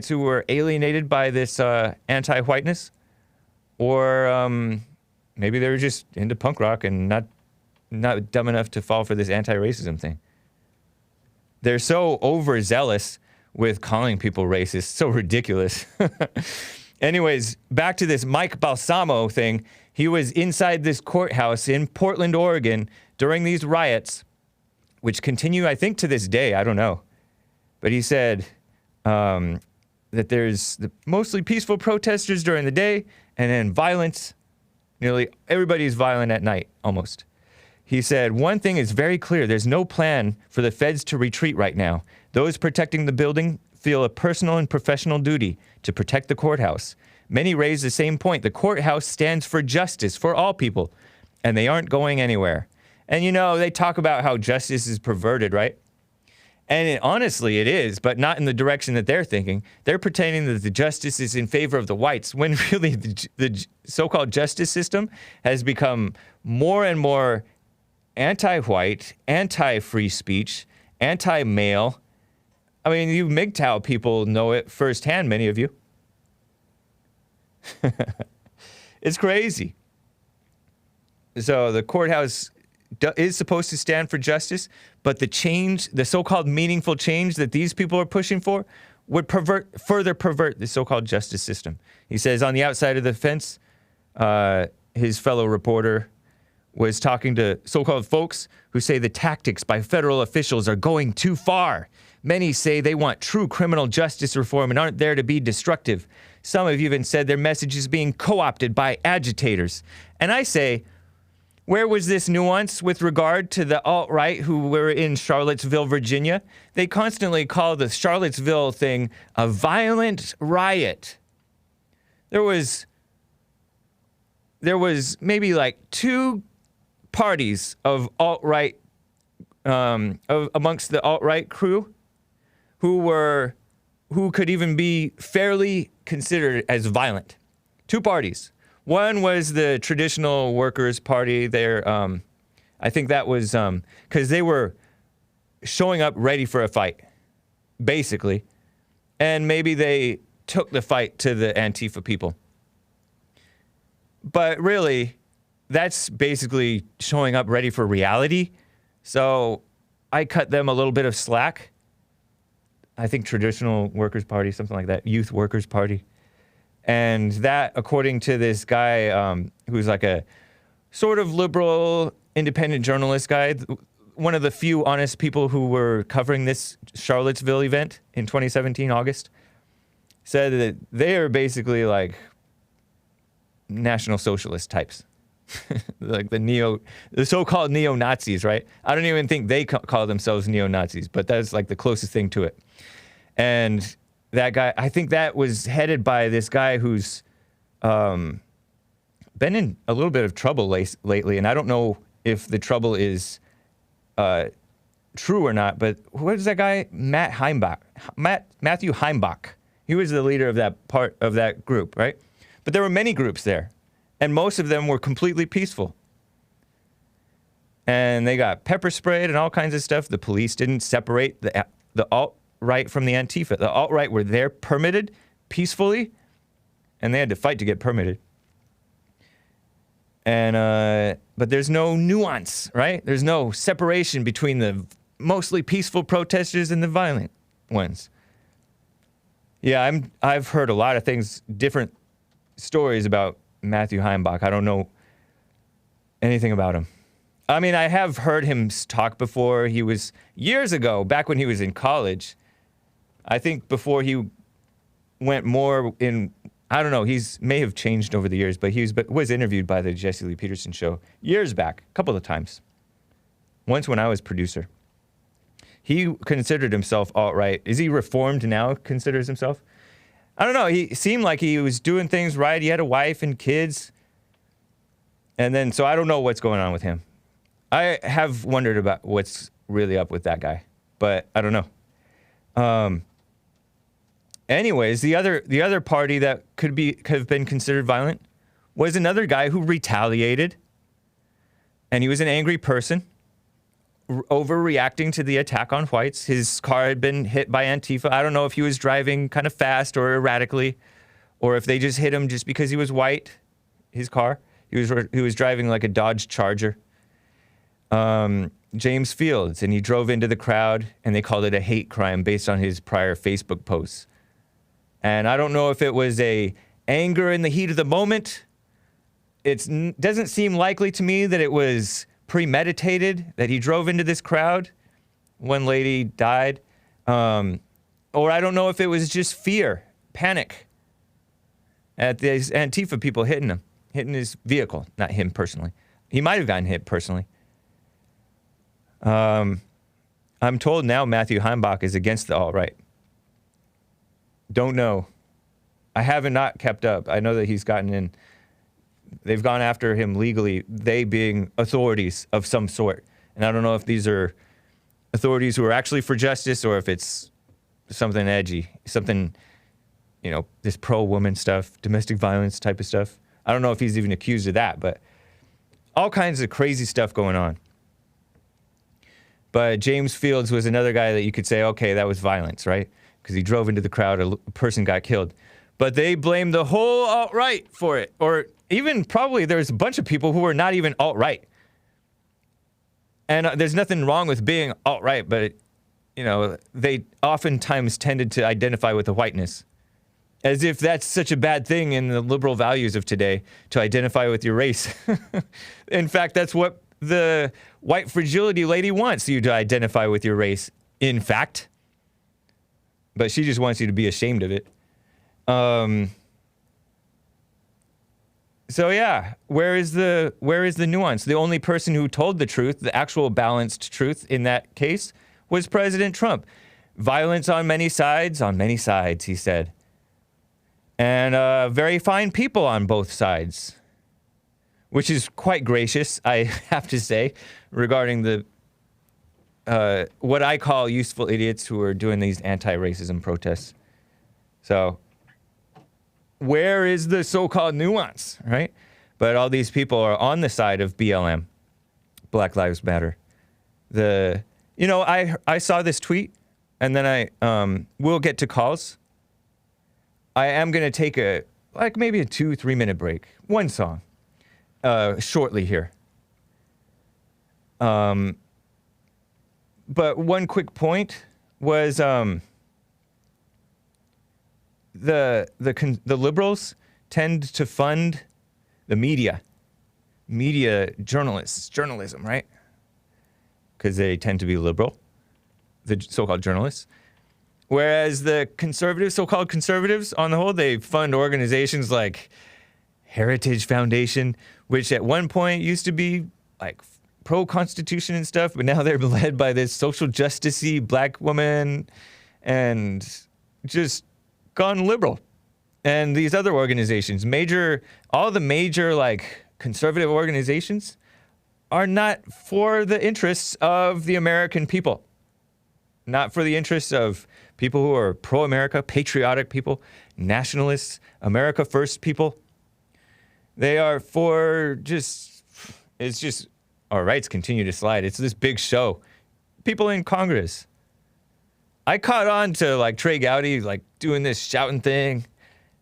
who were alienated by this anti-whiteness, or maybe they were just into punk rock and not dumb enough to fall for this anti-racism thing. They're so overzealous with calling people racist, so ridiculous. Anyways, back to this Mike Balsamo thing. He was inside this courthouse in Portland, Oregon during these riots, which continue, I think, to this day. I don't know. But he said, that there's mostly peaceful protesters during the day and then violence. Nearly everybody's violent at night, almost. He said, one thing is very clear. There's no plan for the feds to retreat right now. Those protecting the building feel a personal and professional duty to protect the courthouse. Many raise the same point. The courthouse stands for justice for all people, and they aren't going anywhere. And, you know, they talk about how justice is perverted, right? And honestly, it is, but not in the direction that they're thinking. They're pretending that the justice is in favor of the whites, when really the so-called justice system has become more and more anti-white, anti-free speech, anti-male. I mean, you MGTOW people know it firsthand, many of you. It's crazy. So the courthouse is supposed to stand for justice, but the change, the so-called meaningful change that these people are pushing for would further pervert the so-called justice system. He says on the outside of the fence, his fellow reporter was talking to so-called folks who say the tactics by federal officials are going too far. Many say they want true criminal justice reform and aren't there to be destructive. Some have even said their message is being co-opted by agitators. And I say, where was this nuance with regard to the alt-right who were in Charlottesville, Virginia? They constantly call the Charlottesville thing a violent riot. There was maybe like 2 parties of alt-right, amongst the alt-right crew who could even be fairly considered as violent. 2 parties. One was the Traditional Workers Party. I think that was because they were showing up ready for a fight, basically. And maybe they took the fight to the Antifa people. But really, that's basically showing up ready for reality. So I cut them a little bit of slack. I think Traditional Workers Party, something like that, Youth Workers Party. And that, according to this guy who's like a sort of liberal, independent journalist guy, one of the few honest people who were covering this Charlottesville event in 2017, August, said that they are basically like National Socialist types. Like the so-called neo-Nazis, right? I don't even think they call themselves neo-Nazis, but that's like the closest thing to it. And that guy, I think that was headed by this guy who's been in a little bit of trouble lately, and I don't know if the trouble is true or not, but what is that guy? Matthew Heimbach. He was the leader of that part of that group, right? But there were many groups there, and most of them were completely peaceful. And they got pepper sprayed and all kinds of stuff. The police didn't separate the alt-right from the Antifa. The alt-right were there permitted peacefully, and they had to fight to get permitted. And but there's no nuance, right? There's no separation between the mostly peaceful protesters and the violent ones. Yeah, I've heard a lot of things, different stories about Matthew Heimbach. I don't know anything about him. I mean, I have heard him talk before. He was years ago, back when he was in college. I think before he went more in, I don't know, he's may have changed over the years, but he was interviewed by the Jesse Lee Peterson show years back, a couple of times. Once when I was producer. He considered himself alt-right. Is he reformed now, considers himself? I don't know. He seemed like he was doing things right. He had a wife and kids. And then, so I don't know what's going on with him. I have wondered about what's really up with that guy, but I don't know. Anyways, the other party that could have been considered violent was another guy who retaliated, and he was an angry person, overreacting to the attack on whites. His car had been hit by Antifa. I don't know if he was driving kind of fast or erratically, or if they just hit him just because he was white. His car, he was driving like a Dodge Charger. James Fields, and he drove into the crowd, and they called it a hate crime based on his prior Facebook posts. And I don't know if it was a anger in the heat of the moment. It doesn't seem likely to me that it was premeditated, that he drove into this crowd. One lady died. Or I don't know if it was just fear, panic at these Antifa people hitting his vehicle. Not him personally. He might have gotten hit personally. I'm told now Matthew Heimbach is against the alt-right. Don't know. I haven't not kept up. I know that he's gotten in. They've gone after him legally, they being authorities of some sort. And I don't know if these are authorities who are actually for justice or if it's something edgy, something, this pro-woman stuff, domestic violence type of stuff. I don't know if he's even accused of that, but all kinds of crazy stuff going on. But James Fields was another guy that you could say, okay, that was violence, right? Because he drove into the crowd, a person got killed. But they blamed the whole alt-right for it. Or even probably there's a bunch of people who are not even alt-right. And there's nothing wrong with being alt-right, but, they oftentimes tended to identify with the whiteness. As if that's such a bad thing in the liberal values of today, to identify with your race. In fact, that's what the white fragility lady wants you to identify with your race, in fact. But she just wants you to be ashamed of it. So yeah, where is the nuance? The only person who told the truth, the actual balanced truth in that case, was President Trump. Violence on many sides, he said. And very fine people on both sides. Which is quite gracious, I have to say, regarding the what I call useful idiots who are doing these anti-racism protests. So, where is the so-called nuance, right? But all these people are on the side of BLM, Black Lives Matter. I saw this tweet, and then we'll get to calls. I am going to take maybe a 2-3 minute break. One song, shortly here. But one quick point was, the liberals tend to fund the media journalism, right? Because they tend to be liberal, the so-called journalists. Whereas the conservatives, so-called conservatives, on the whole, they fund organizations like Heritage Foundation, which at one point used to be like pro-constitution and stuff, but now they're led by this social justice-y black woman and just gone liberal. And these other organizations, all the major like conservative organizations are not for the interests of the American people. Not for the interests of people who are pro-America, patriotic people, nationalists, America first people. They are for our rights continue to slide. It's this big show. People in Congress. I caught on to like Trey Gowdy like doing this shouting thing,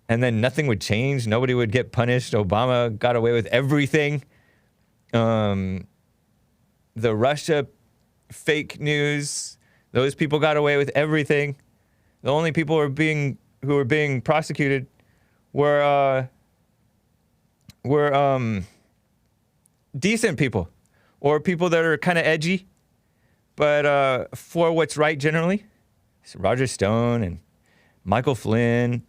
and then nothing would change. Nobody would get punished. Obama got away with everything. The Russia fake news, those people got away with everything. The only people who were being prosecuted were decent people, or people that are kind of edgy, but for what's right generally. So Roger Stone and Michael Flynn,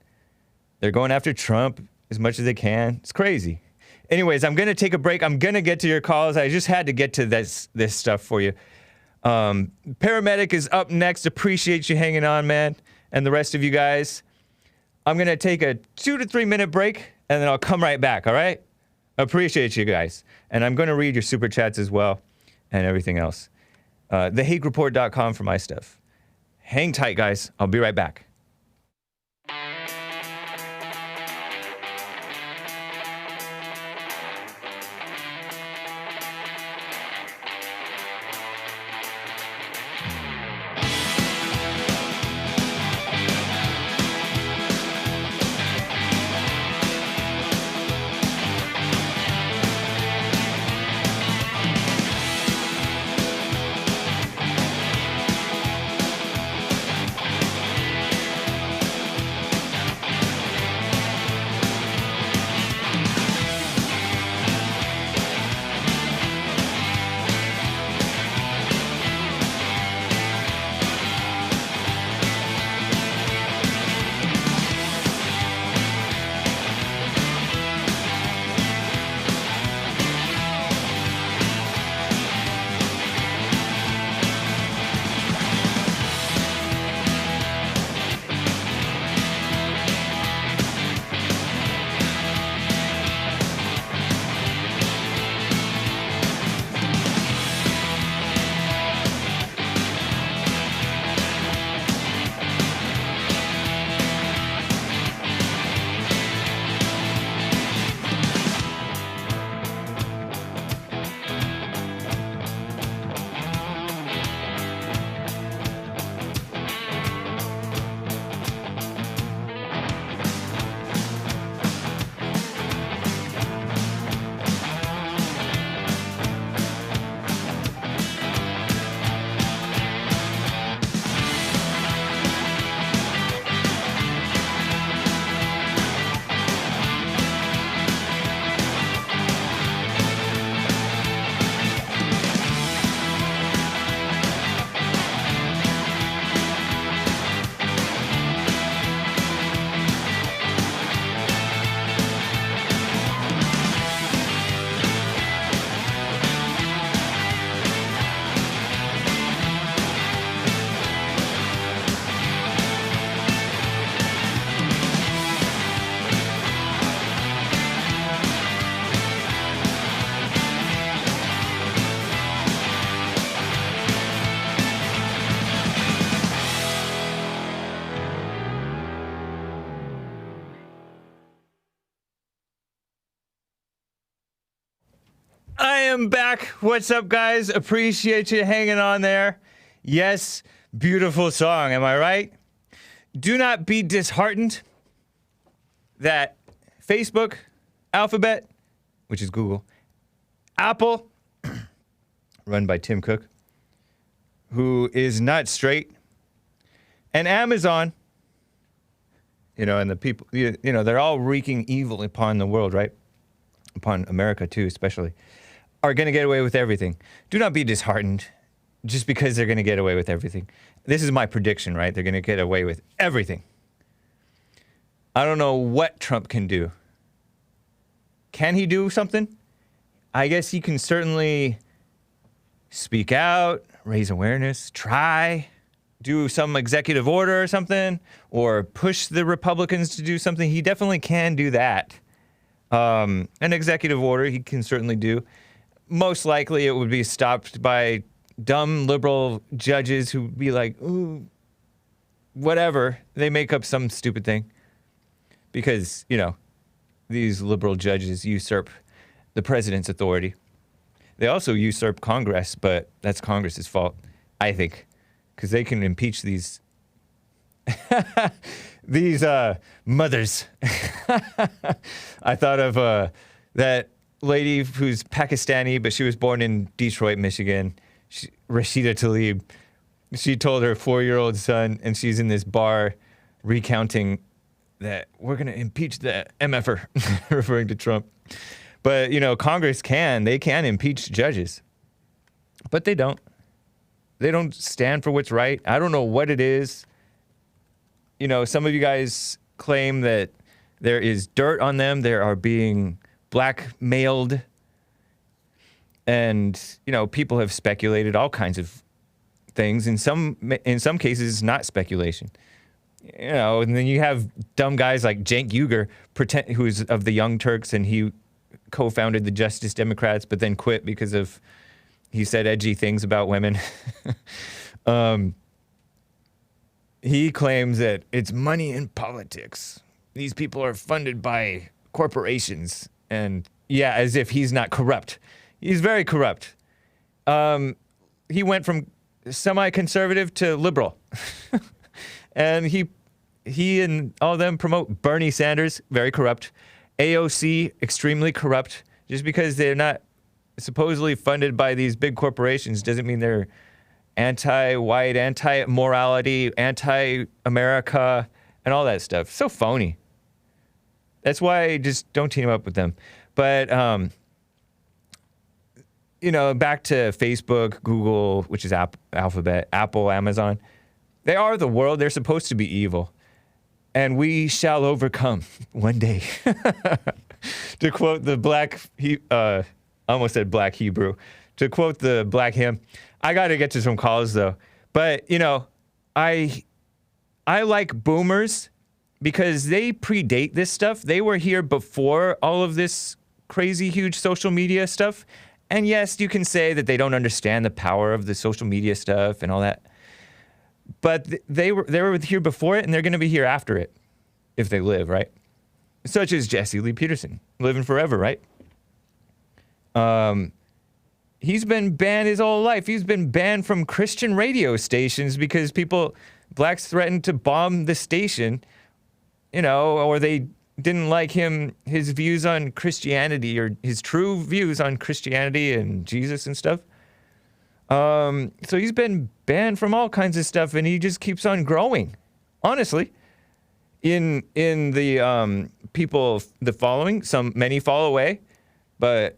they're going after Trump as much as they can. It's crazy. Anyways, I'm going to take a break. I'm going to get to your calls. I just had to get to this stuff for you. Paramedic is up next. Appreciate you hanging on, man, and the rest of you guys. I'm going to take a 2 to 3 minute break, and then I'll come right back, all right? Appreciate you guys. And I'm going to read your super chats as well and everything else. TheHakeReport.com for my stuff. Hang tight, guys. I'll be right back. I am back. What's up, guys? Appreciate you hanging on there. Yes, beautiful song. Am I right? Do not be disheartened that Facebook, Alphabet, which is Google, Apple, run by Tim Cook, who is not straight, and Amazon, and the people, they're all wreaking evil upon the world, right? Upon America, too, especially, are going to get away with everything. Do not be disheartened just because they're going to get away with everything. This is my prediction, right? They're going to get away with everything. I don't know what Trump can do. Can he do something? I guess he can certainly speak out, raise awareness, try, do some executive order or something, or push the Republicans to do something. He definitely can do that. An executive order he can certainly do. Most likely it would be stopped by dumb liberal judges who be like, ooh, whatever. They make up some stupid thing. Because, these liberal judges usurp the president's authority. They also usurp Congress, but that's Congress's fault, I think. Because they can impeach these mothers. I thought of that lady who's Pakistani, but she was born in Detroit, Michigan. Rashida Tlaib. She told her 4-year-old son, and she's in this bar recounting that we're going to impeach the MFer, referring to Trump. But, Congress they can impeach judges. But they don't. They don't stand for what's right. I don't know what it is. Some of you guys claim that there is dirt on them. They are being blackmailed. And, people have speculated all kinds of things. In some cases, it's not speculation. And then you have dumb guys like Cenk Uygur, who's of the Young Turks, and he co-founded the Justice Democrats, but then quit because he said edgy things about women. He claims that it's money in politics. These people are funded by corporations. And yeah, as if he's not corrupt. He's very corrupt. He went from semi-conservative to liberal. And he and all of them promote Bernie Sanders, very corrupt. AOC, extremely corrupt. Just because they're not supposedly funded by these big corporations doesn't mean they're anti-white, anti-morality, anti-America, and all that stuff. So phony. That's why I just don't team up with them. But, back to Facebook, Google, which is Alphabet, Apple, Amazon. They are the world. They're supposed to be evil. And we shall overcome one day. To quote the I almost said Black Hebrew. To quote the Black hymn. I got to get to some calls, though. But, I like boomers because they predate this stuff. They were here before all of this crazy, huge social media stuff. And yes, you can say that they don't understand the power of the social media stuff and all that. But they were here before it, and they're going to be here after it, if they live, right? Such as Jesse Lee Peterson, living forever, right? He's been banned his whole life. He's been banned from Christian radio stations because blacks threatened to bomb the station, or they didn't like his views on Christianity or his true views on Christianity and Jesus and stuff. So he's been banned from all kinds of stuff, and he just keeps on growing. Honestly, in the people, the following, many fall away, but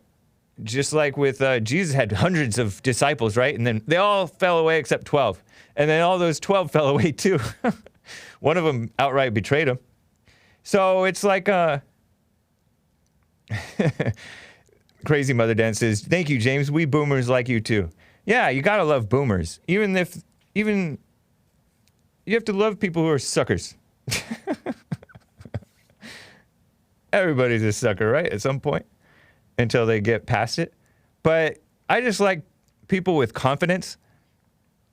just like with Jesus had hundreds of disciples, right? And then they all fell away except 12, and then all those 12 fell away too. One of them outright betrayed him. So it's like Crazy Mother Dan says, "Thank you, James. We boomers like you too." Yeah, you gotta love boomers. Even you have to love people who are suckers. Everybody's a sucker, right? At some point, until they get past it. But I just like people with confidence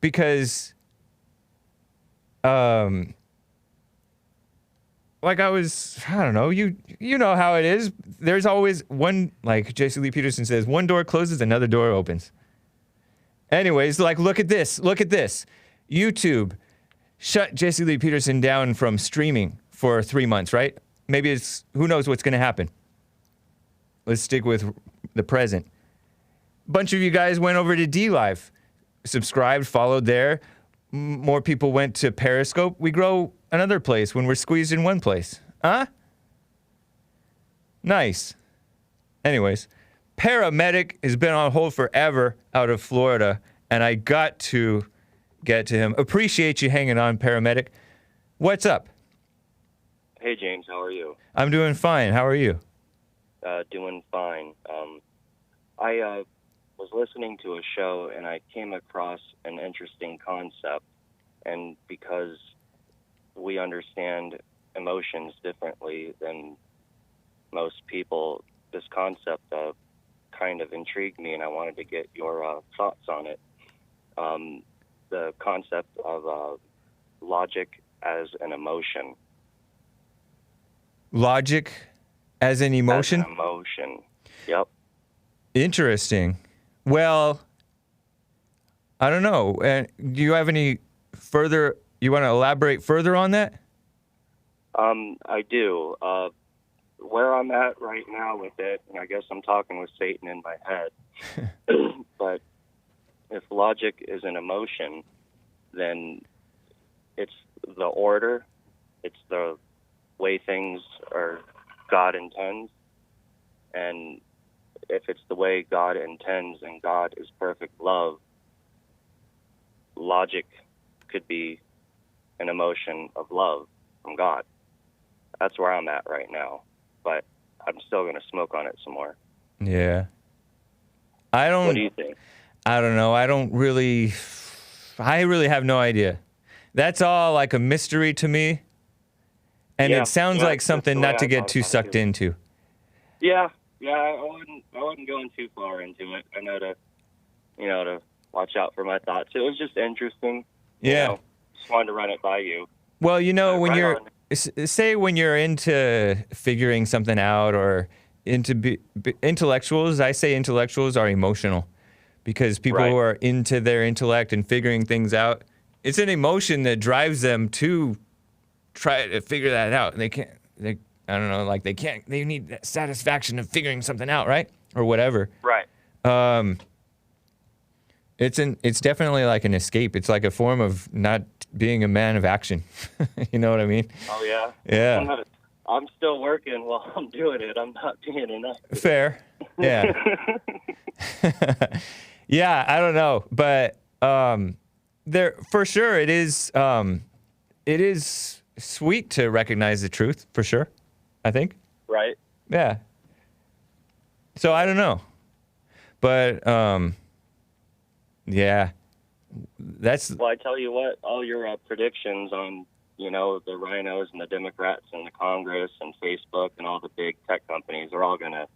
because, I don't know, you know how it is. There's always one, like Jesse Lee Peterson says, one door closes, another door opens. Anyways, like, look at this. YouTube shut Jesse Lee Peterson down from streaming for 3 months, right? Maybe who knows what's going to happen. Let's stick with the present. Bunch of you guys went over to DLive, subscribed, followed there. More people went to Periscope. We grow another place when we're squeezed in one place. Huh? Nice. Anyways, paramedic has been on hold forever out of Florida, and I got to get to him. Appreciate you hanging on, paramedic. What's up? Hey, James, how are you? I'm doing fine. How are you? Doing fine. I was listening to a show, and I came across an interesting concept. And because we understand emotions differently than most people, this concept kind of intrigued me, and I wanted to get your thoughts on it. The concept of logic as an emotion. Logic as an emotion? As an emotion. Yep. Interesting. Well, I don't know. Do you have any further, you want to elaborate further on that? I do. Where I'm at right now with it, and I guess I'm talking with Satan in my head, but if logic is an emotion, then it's the order, it's the way things are God intends, and if it's the way God intends and God is perfect love, logic could be an emotion of love from God. That's where I'm at right now, but I'm still going to smoke on it some more. Yeah. What do you think? I don't know. I really have no idea. That's all like a mystery to me. And it sounds like something not to get too sucked into. Yeah, I wasn't going too far into it. I know to watch out for my thoughts. It was just interesting. Yeah. Just wanted to run it by you. Well, when you're into figuring something out or into intellectuals, I say intellectuals are emotional because people who are into their intellect and figuring things out, it's an emotion that drives them to try to figure that out. And they need that satisfaction of figuring something out, right? Or whatever. Right. It's definitely like an escape. It's like a form of not being a man of action. You know what I mean? Oh, yeah? Yeah. I'm still working while I'm doing it. I'm not being enough. Fair. Yeah. Yeah, I don't know. But there, for sure, it is sweet to recognize the truth, for sure, I think. Right. Yeah. So I don't know. But yeah. Well, I tell you what, all your predictions on, the rhinos and the Democrats and the Congress and Facebook and all the big tech companies are all going to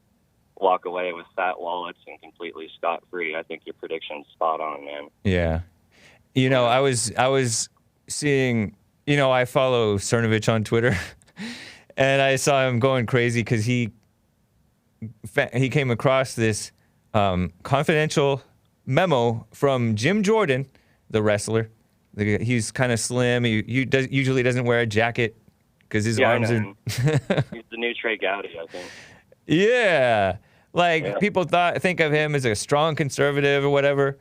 walk away with fat wallets and completely scot-free. I think your prediction's spot on, man. Yeah. I was seeing, I follow Cernovich on Twitter, and I saw him going crazy because he came across this confidential memo from Jim Jordan, the wrestler. He's kind of slim. He usually doesn't wear a jacket because his arms are... He's the new Trey Gowdy, I think. Yeah. People think of him as a strong conservative or whatever.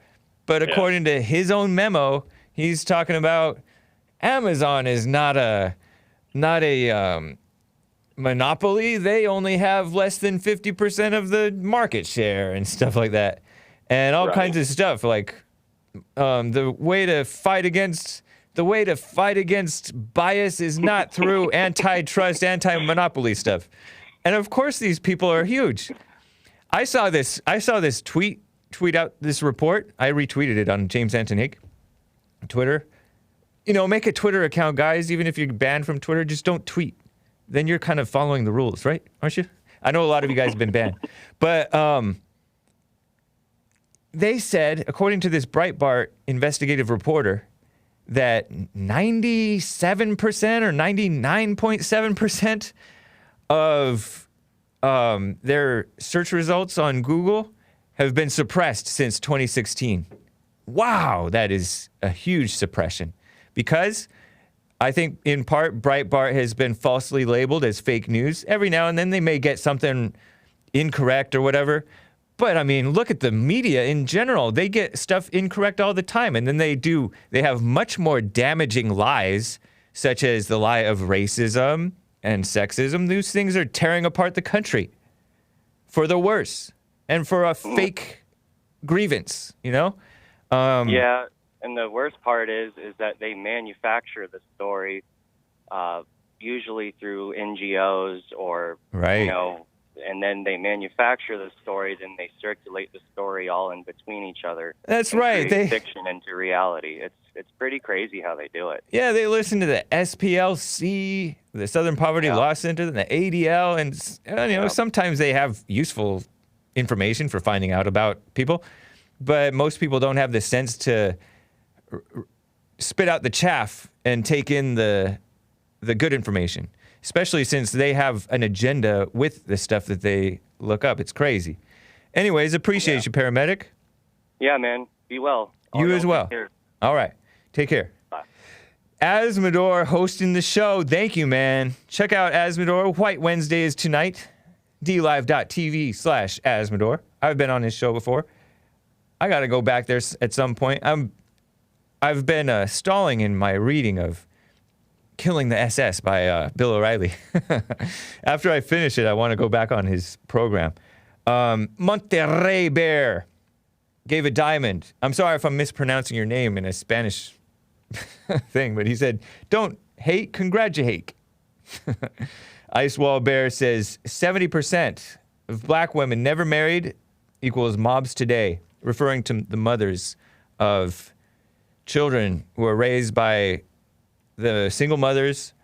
But according to his own memo, he's talking about Amazon is not a monopoly. They only have less than 50% of the market share and stuff like that. And all kinds of stuff like the way to fight against bias is not through antitrust, anti-monopoly stuff. And of course these people are huge. I saw this tweet out this report. I retweeted it on James Anton Hake Twitter. Make a Twitter account, guys. Even if you're banned from Twitter, just don't tweet. Then you're kind of following the rules, right? Aren't you? I know a lot of you guys have been banned. But they said, according to this Breitbart investigative reporter, that 97% or 99.7% of their search results on Google have been suppressed since 2016. Wow, that is a huge suppression. Because I think in part Breitbart has been falsely labeled as fake news. Every now and then they may get something incorrect or whatever. But I mean, look at the media in general. They get stuff incorrect all the time. And then they have much more damaging lies, such as the lie of racism and sexism. Those things are tearing apart the country for the worse and for a fake grievance, you know? Yeah, and the worst part is that they manufacture the story, usually through NGOs or, Right. you know, and then they manufacture the story, then they circulate the story all in between each other. That's and right. create fiction into reality. It's pretty crazy how they do it. Yeah, they listen to the SPLC, the Southern Poverty Law Center, and the ADL, and you know, sometimes they have useful information for finding out about people, but most people don't have the sense to spit out the chaff and take in the good information, especially since they have an agenda with the stuff that they look up. It's crazy. Anyways, appreciate you, paramedic. Yeah, man. Be well. You as well. All right. Take care. Bye. Asmodor hosting the show. Thank you, man. Check out Asmodor. White Wednesday is tonight. DLive.tv/Asmodor. I've been on his show before. I got to go back there at some point. I've been stalling in my reading of Killing the SS by Bill O'Reilly. After I finish it, I want to go back on his program. Monterrey Bear gave a diamond. I'm sorry if I'm mispronouncing your name in a Spanish thing, but he said, don't hate, congratulate. Ice Wall Bear says 70% of black women never married equals mobs today, referring to the mothers of children who are raised by the single mothers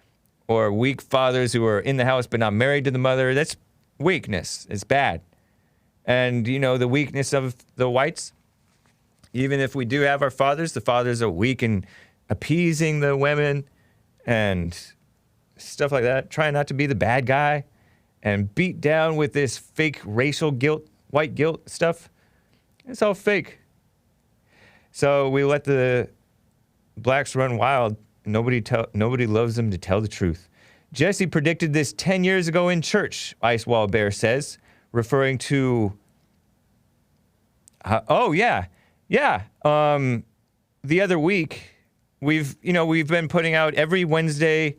or weak fathers who are in the house but not married to the mother. That's weakness. It's bad. And, you know, the weakness of the whites, even if we do have our fathers, the fathers are weak in appeasing the women and stuff like that, trying not to be the bad guy and beat down with this fake racial guilt, white guilt stuff. It's all fake. So we let the blacks run wild. Nobody loves them to tell the truth. Jesse predicted this 10 years ago in church, Ice Wall Bear says, referring to... the other week, we've been putting out every Wednesday.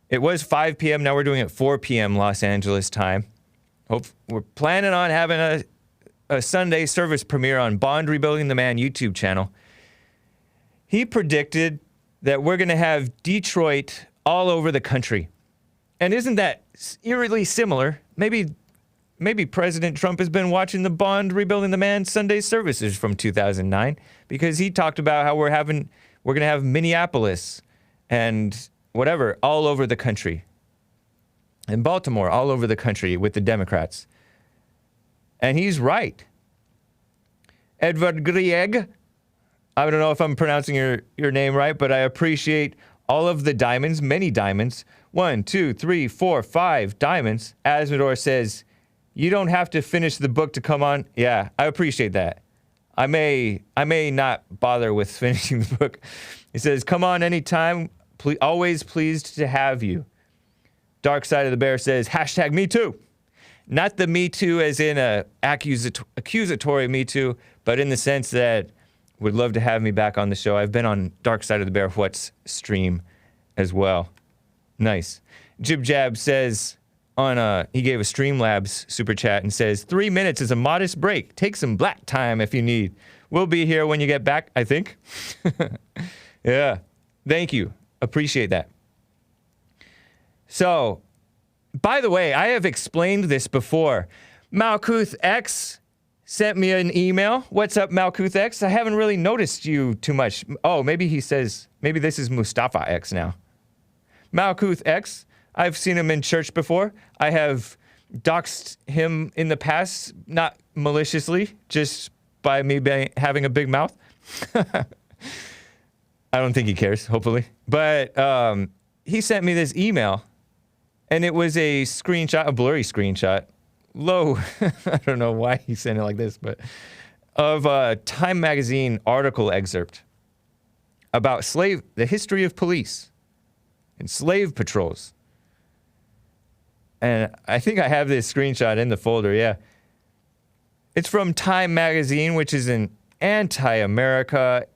It was 5 p.m. Now we're doing it 4 p.m. Los Angeles time. We're planning on having a Sunday service premiere on Bond Rebuilding the Man YouTube channel. He predicted that we're going to have Detroit all over the country. And isn't that eerily similar? Maybe President Trump has been watching the Bond Rebuilding the Man Sunday services from 2009, because he talked about how we're going to have Minneapolis and whatever all over the country. And Baltimore all over the country with the Democrats. And he's right. Edward Grieg, I don't know if I'm pronouncing your name right, but I appreciate all of the diamonds, many diamonds. 1, 2, 3, 4, 5 diamonds. Asmodor says, you don't have to finish the book to come on. Yeah, I appreciate that. I may not bother with finishing the book. He says, come on anytime. Always pleased to have you. Dark Side of the Bear says, hashtag me too. Not the me too as in a accusatory me too, but in the sense that would love to have me back on the show. I've been on Dark Side of the Bear What's stream as well. Nice. Jib Jab says he gave a Streamlabs super chat and says 3 minutes is a modest break. Take some black time if you need. We'll be here when you get back, I think. Yeah. Thank you. Appreciate that. So, by the way, I have explained this before. Malkuth X sent me an email. What's up, Malkuth X? I haven't really noticed you too much. Oh, maybe this is Mustafa X now. Malkuth X, I've seen him in church before. I have doxed him in the past, not maliciously, just by me having a big mouth. I don't think he cares, hopefully. But he sent me this email, and it was a screenshot, a blurry screenshot. Low, I don't know why he sent it like this, but of a Time magazine article excerpt about the history of police and slave patrols. And I think I have this screenshot in the folder, yeah. It's from Time magazine, which is an anti-America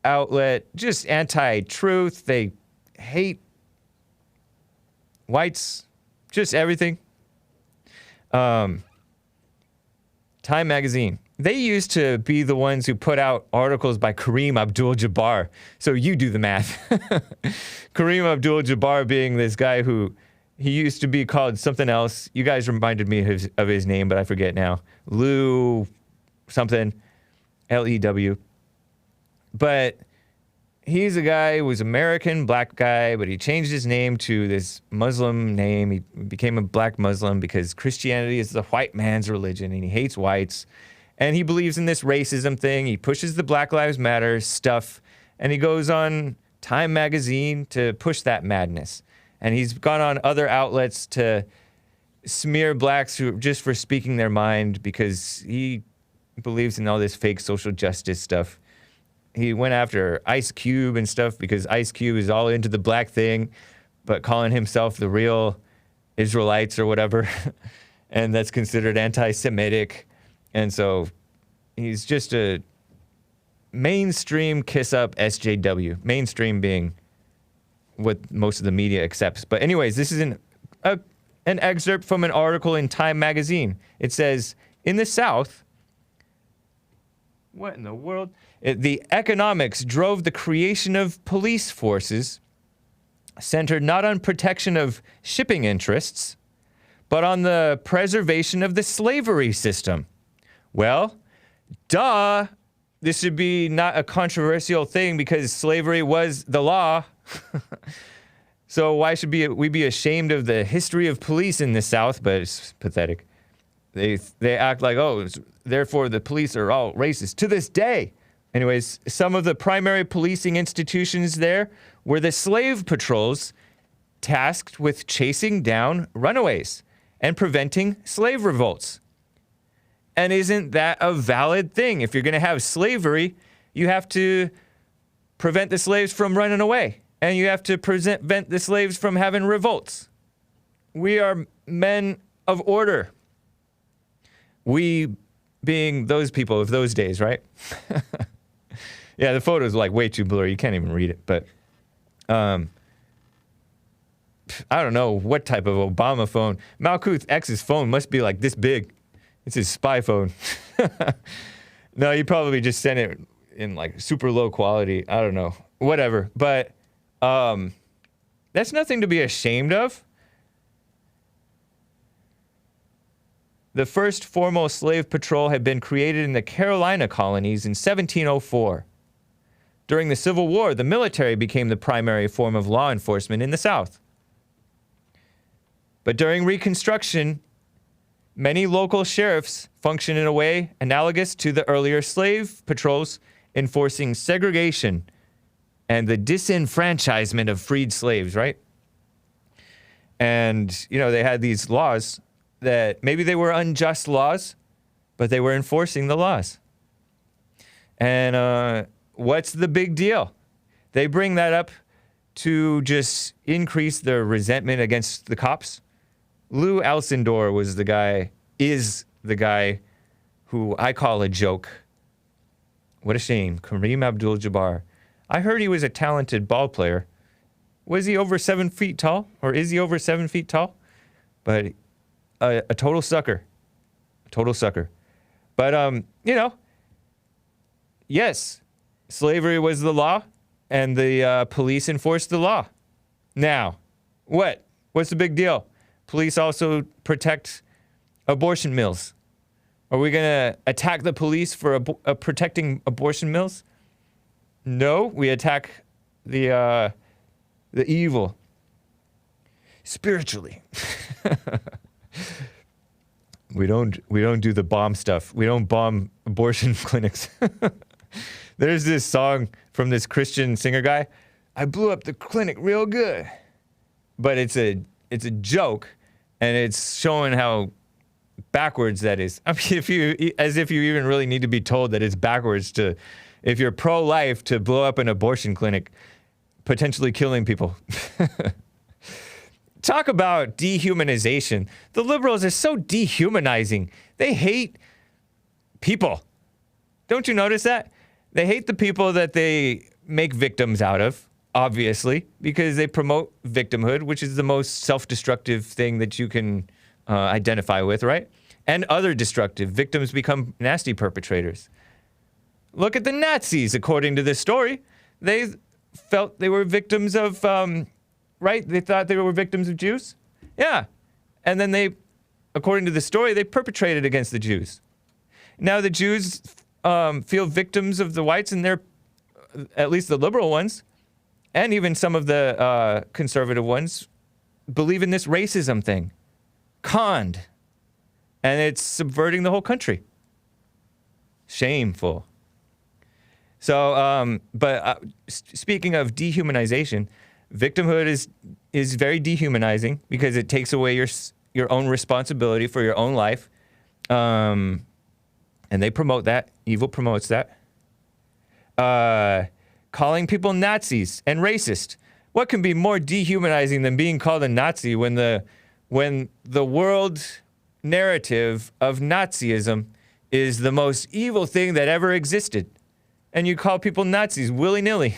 outlet, just anti-truth. They hate whites, just everything. Time magazine. They used to be the ones who put out articles by Kareem Abdul-Jabbar. So you do the math. Kareem Abdul-Jabbar being this guy who, he used to be called something else. You guys reminded me of his name, but I forget now. Lew something. L-E-W. But he's a guy who was American, black guy, but he changed his name to this Muslim name. He became a black Muslim because Christianity is the white man's religion, and he hates whites. And he believes in this racism thing. He pushes the Black Lives Matter stuff, and he goes on Time magazine to push that madness. And he's gone on other outlets to smear blacks just for speaking their mind because he believes in all this fake social justice stuff. He went after Ice Cube and stuff because Ice Cube is all into the black thing, but calling himself the real Israelites or whatever. And that's considered anti-Semitic. And so he's just a mainstream kiss-up SJW. Mainstream being what most of the media accepts. But anyways, this is an excerpt from an article in Time magazine. It says, in the South, what in the world? The economics drove the creation of police forces centered not on protection of shipping interests, but on the preservation of the slavery system. Well, duh. This should be not a controversial thing because slavery was the law. So why should we be ashamed of the history of police in the South? But it's pathetic. They act like, oh, therefore the police are all racist to this day. Anyways, some of the primary policing institutions there were the slave patrols tasked with chasing down runaways and preventing slave revolts. And isn't that a valid thing? If you're going to have slavery, you have to prevent the slaves from running away. And you have to prevent the slaves from having revolts. We are men of order. We being those people of those days, right? Yeah, the photo's like way too blurry. You can't even read it. But I don't know what type of Obama phone. Malkuth X's phone must be like this big. It's his spy phone. No, you probably just sent it in like super low quality. I don't know. Whatever. But that's nothing to be ashamed of. The first formal slave patrol had been created in the Carolina colonies in 1704. During the Civil War, the military became the primary form of law enforcement in the South. But during Reconstruction, many local sheriffs function in a way analogous to the earlier slave patrols, enforcing segregation and the disenfranchisement of freed slaves, right? And, you know, they had these laws that maybe they were unjust laws, but they were enforcing the laws. And what's the big deal? They bring that up to just increase their resentment against the cops. Lou Alcindor is the guy who I call a joke. What a shame. Kareem Abdul-Jabbar. I heard he was a talented ball player. Was he over 7 feet tall? Or is he over 7 feet tall? But a total sucker. A total sucker. But, you know, yes, slavery was the law, and the police enforced the law. Now, what? What's the big deal? Police also protect abortion mills. Are we going to attack the police for protecting abortion mills? No, we attack the evil spiritually. We don't do the bomb stuff. We don't bomb abortion clinics. There's this song from this Christian singer guy. I blew up the clinic real good. But it's a joke, and it's showing how backwards that is. I mean, as if you even really need to be told that it's backwards to, if you're pro-life, to blow up an abortion clinic, potentially killing people. Talk about dehumanization. The liberals are so dehumanizing. They hate people. Don't you notice that? They hate the people that they make victims out of, obviously, because they promote victimhood, which is the most self-destructive thing that you can identify with, right? And other destructive. Victims become nasty perpetrators. Look at the Nazis, according to this story. They felt they were victims of, right? They thought they were victims of Jews? Yeah. And then they, according to the story, they perpetrated against the Jews. Now the Jews feel victims of the whites, and they're, at least the liberal ones, and even some of the conservative ones, believe in this racism thing. Conned. And it's subverting the whole country. Shameful. So, speaking of dehumanization, victimhood is very dehumanizing because it takes away your own responsibility for your own life. And they promote that. Evil promotes that. Calling people Nazis and racist. What can be more dehumanizing than being called a Nazi when the world narrative of Nazism is the most evil thing that ever existed? And you call people Nazis willy-nilly.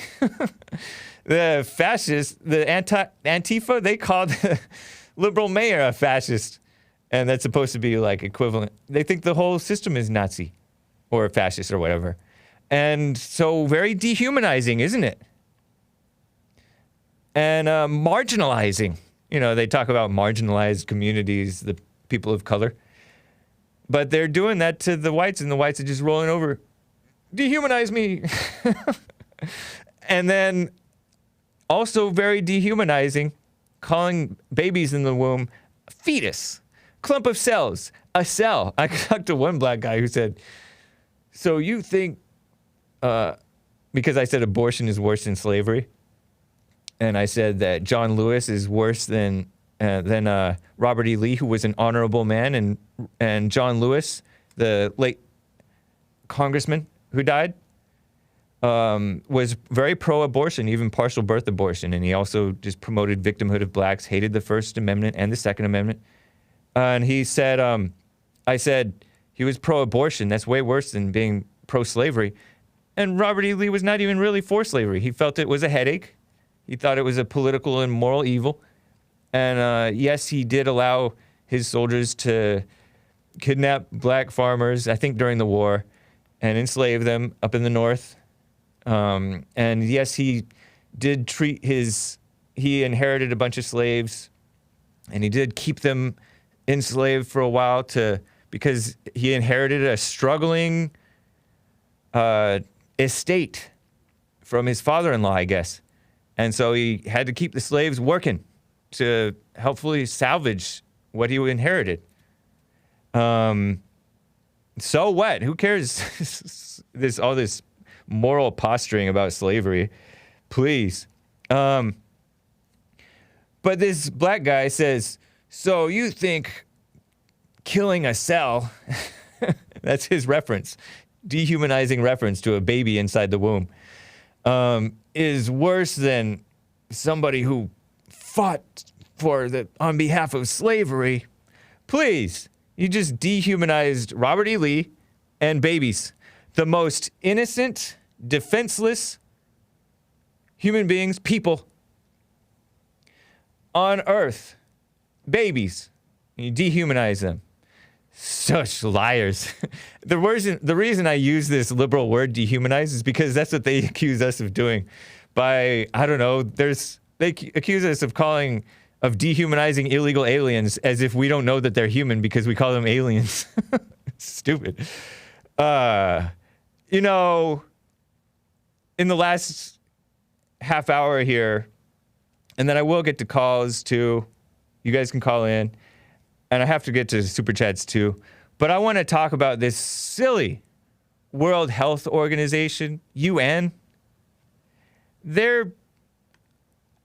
The fascists, the Antifa, they called the liberal mayor a fascist. And that's supposed to be like equivalent. They think the whole system is Nazi or fascist or whatever. And so very dehumanizing, isn't it? And marginalizing. You know, they talk about marginalized communities, the people of color. But they're doing that to the whites, and the whites are just rolling over. Dehumanize me. And then also very dehumanizing, calling babies in the womb a fetus, clump of cells, a cell. I talked to one black guy who said, so you think, because I said abortion is worse than slavery, and I said that John Lewis is worse than Robert E. Lee, who was an honorable man, and John Lewis, the late congressman who died, was very pro-abortion, even partial birth abortion, and he also just promoted victimhood of blacks, hated the First Amendment and the Second Amendment. And he said, I said he was pro-abortion. That's way worse than being pro-slavery. And Robert E. Lee was not even really for slavery. He felt it was a headache. He thought it was a political and moral evil. And yes, he did allow his soldiers to kidnap black farmers, I think during the war, and enslave them up in the north. And yes, he did he inherited a bunch of slaves, and he did keep them enslaved for a while because he inherited a struggling estate from his father-in-law, I guess. And so he had to keep the slaves working to helpfully salvage what he inherited. So what? Who cares? All this moral posturing about slavery. Please. But this black guy says, so you think killing a cell, that's his reference, dehumanizing reference to a baby inside the womb, is worse than somebody who fought on behalf of slavery. Please. You just dehumanized Robert E. Lee and babies. The most innocent, defenseless human beings, people on earth. Babies. And you dehumanize them. Such liars. The reason I use this liberal word dehumanize is because that's what they accuse us of doing. They accuse us of dehumanizing illegal aliens as if we don't know that they're human because we call them aliens. Stupid. In the last half hour here, and then I will get to calls too. You guys can call in. And I have to get to super chats too. But I want to talk about this silly World Health Organization, UN, they're,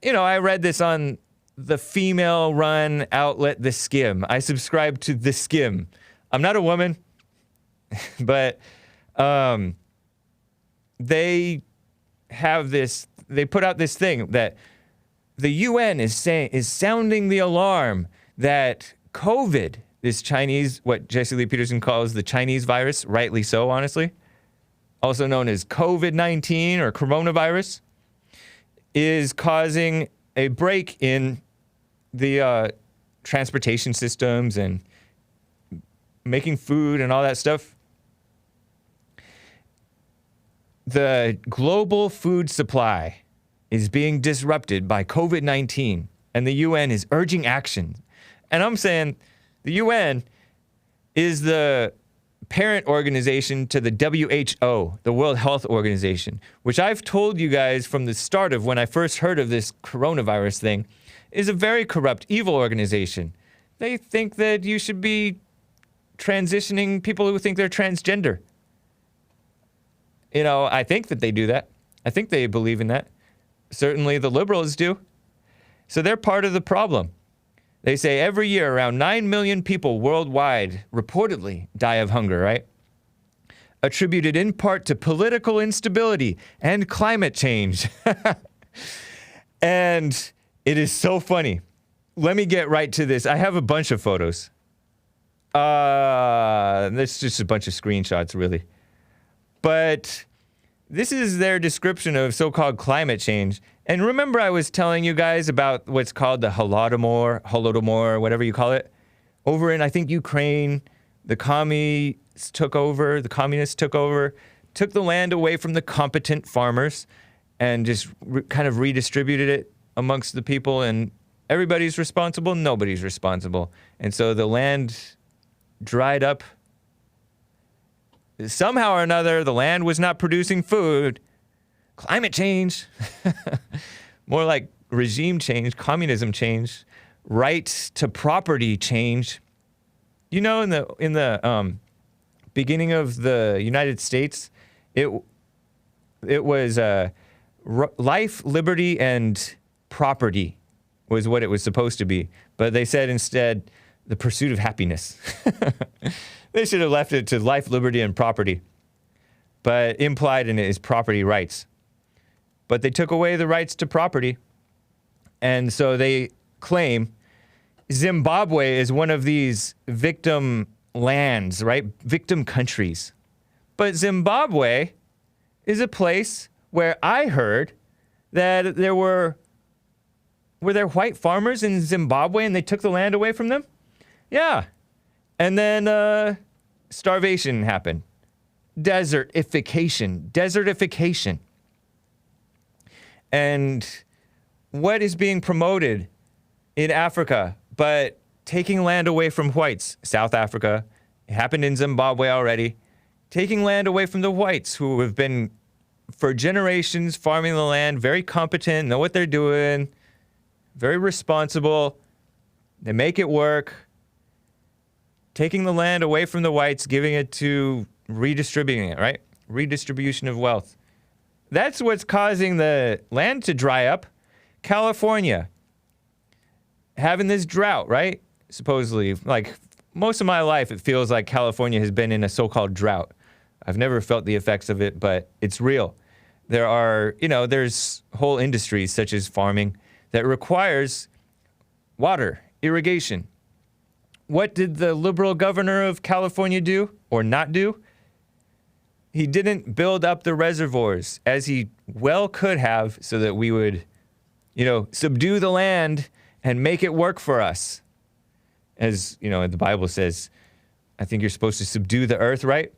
I read this on the female-run outlet, The Skim. I subscribe to The Skim. I'm not a woman, but they put out this thing that the UN is sounding the alarm that COVID, this Chinese, what Jesse Lee Peterson calls the Chinese virus, rightly so, honestly, also known as COVID-19 or coronavirus, is causing a break in the transportation systems and making food and all that stuff. The global food supply is being disrupted by COVID-19, and the UN is urging action. And I'm saying the UN is the parent organization to the WHO, the World Health Organization, which I've told you guys from the start of when I first heard of this coronavirus thing, is a very corrupt, evil organization. They think that you should be transitioning people who think they're transgender. I think that they do that. I think they believe in that. Certainly the liberals do. So they're part of the problem. They say every year around 9 million people worldwide reportedly die of hunger, right? Attributed in part to political instability and climate change. And it is so funny. Let me get right to this. I have a bunch of photos. That's just a bunch of screenshots, really. But this is their description of so-called climate change. And remember I was telling you guys about what's called the Holodomor, whatever you call it. Over in, I think, Ukraine, the communists took over, took the land away from the competent farmers and just kind of redistributed it amongst the people. And everybody's responsible, nobody's responsible. And so the land dried up. Somehow or another, the land was not producing food. Climate change. More like regime change, communism change, right to property change. In the beginning of the United States, it was life, liberty, and property was what it was supposed to be. But they said instead, the pursuit of happiness. They should have left it to life, liberty, and property. But implied in it is property rights. But they took away the rights to property. And so they claim Zimbabwe is one of these victim lands, right? Victim countries. But Zimbabwe is a place where I heard that were there white farmers in Zimbabwe and they took the land away from them? Yeah. And then starvation happened. Desertification. And what is being promoted in Africa but taking land away from whites? South Africa. It happened in Zimbabwe already. Taking land away from the whites who have been for generations farming the land, very competent, know what they're doing, very responsible. They make it work. Taking the land away from the whites, giving it to redistributing it, right? Redistribution of wealth. That's what's causing the land to dry up. California, having this drought, right? Supposedly, like most of my life, it feels like California has been in a so-called drought. I've never felt the effects of it, but it's real. There are, there's whole industries such as farming that requires water, irrigation. What did the liberal governor of California do or not do? He didn't build up the reservoirs as he well could have so that we would, subdue the land and make it work for us. As, the Bible says, I think you're supposed to subdue the earth, right?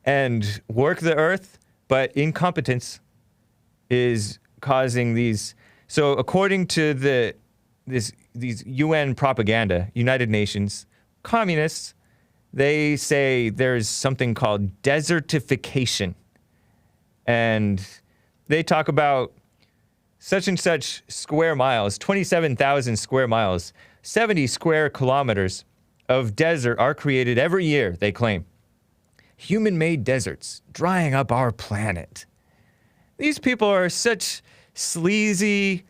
And work the earth, but incompetence is causing these. So according to these UN propaganda, United Nations, communists, they say there's something called desertification. And they talk about such and such square miles, 27,000 square miles, 70 square kilometers of desert are created every year, they claim. human-made deserts, drying up our planet. These people are such sleazy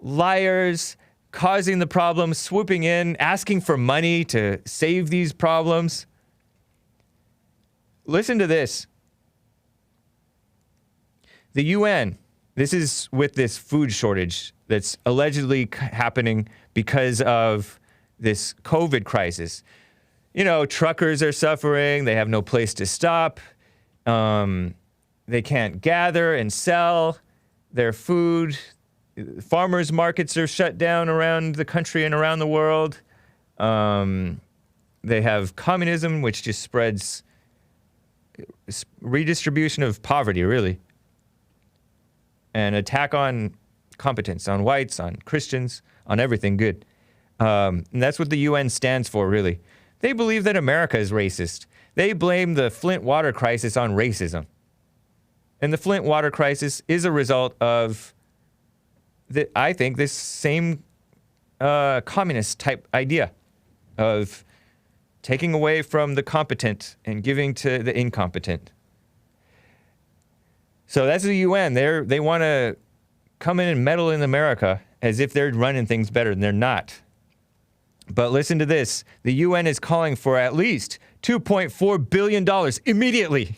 liars, causing the problem, swooping in, asking for money to save these problems. Listen to this. The UN, this is with this food shortage that's allegedly happening because of this COVID crisis. You know, truckers are suffering. They have no place to stop. They can't gather and sell their food. Farmers markets are shut down around the country and around the world. They have communism, which just spreads redistribution of poverty, really. And attack on competence, on whites, on Christians, on everything good. And that's what the UN stands for, really. They believe that America is racist. They blame the Flint water crisis on racism. And the Flint water crisis is a result of, I think, this same communist type idea of taking away from the competent and giving to the incompetent. So that's the UN. They want to come in and meddle in America as if they're running things better, and they're not. But listen to this. The UN is calling for at least $2.4 billion immediately.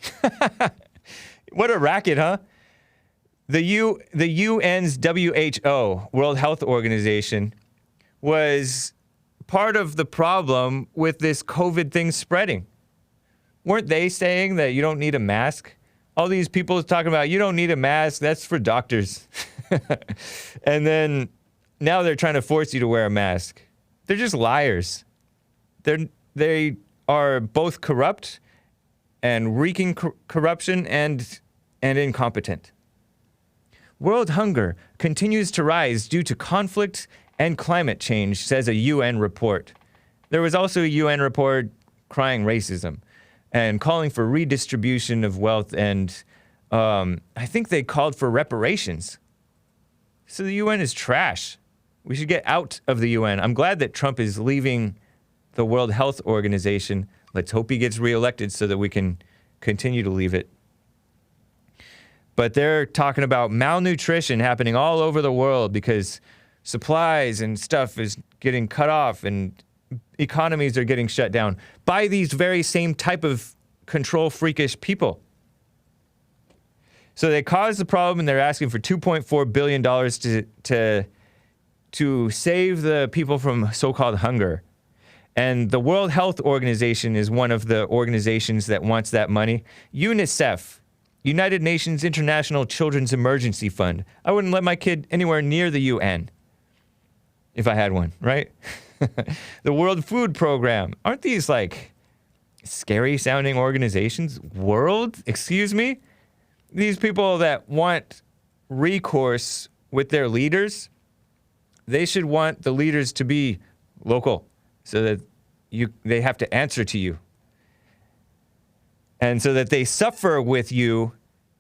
What a racket, huh? The UN's WHO, World Health Organization, was part of the problem with this COVID thing spreading. Weren't they saying that you don't need a mask? All these people talking about, you don't need a mask, that's for doctors. And then now they're trying to force you to wear a mask. They're just liars. They are both corrupt and wreaking corruption and incompetent. World hunger continues to rise due to conflict and climate change, says a UN report. There was also a UN report crying racism and calling for redistribution of wealth, and I think they called for reparations. So the UN is trash. We should get out of the UN. I'm glad that Trump is leaving the World Health Organization. Let's hope he gets reelected so that we can continue to leave it. But they're talking about malnutrition happening all over the world because supplies and stuff is getting cut off and economies are getting shut down by these very same type of control freakish people. So they caused the problem, and they're asking for $2.4 billion to save the people from so-called hunger. And the World Health Organization is one of the organizations that wants that money. UNICEF, United Nations International Children's Emergency Fund. I wouldn't let my kid anywhere near the UN if I had one, right? The World Food Program. Aren't these like scary sounding organizations? World? Excuse me? These people that want recourse with their leaders, they should want the leaders to be local so that they have to answer to you. And so that they suffer with you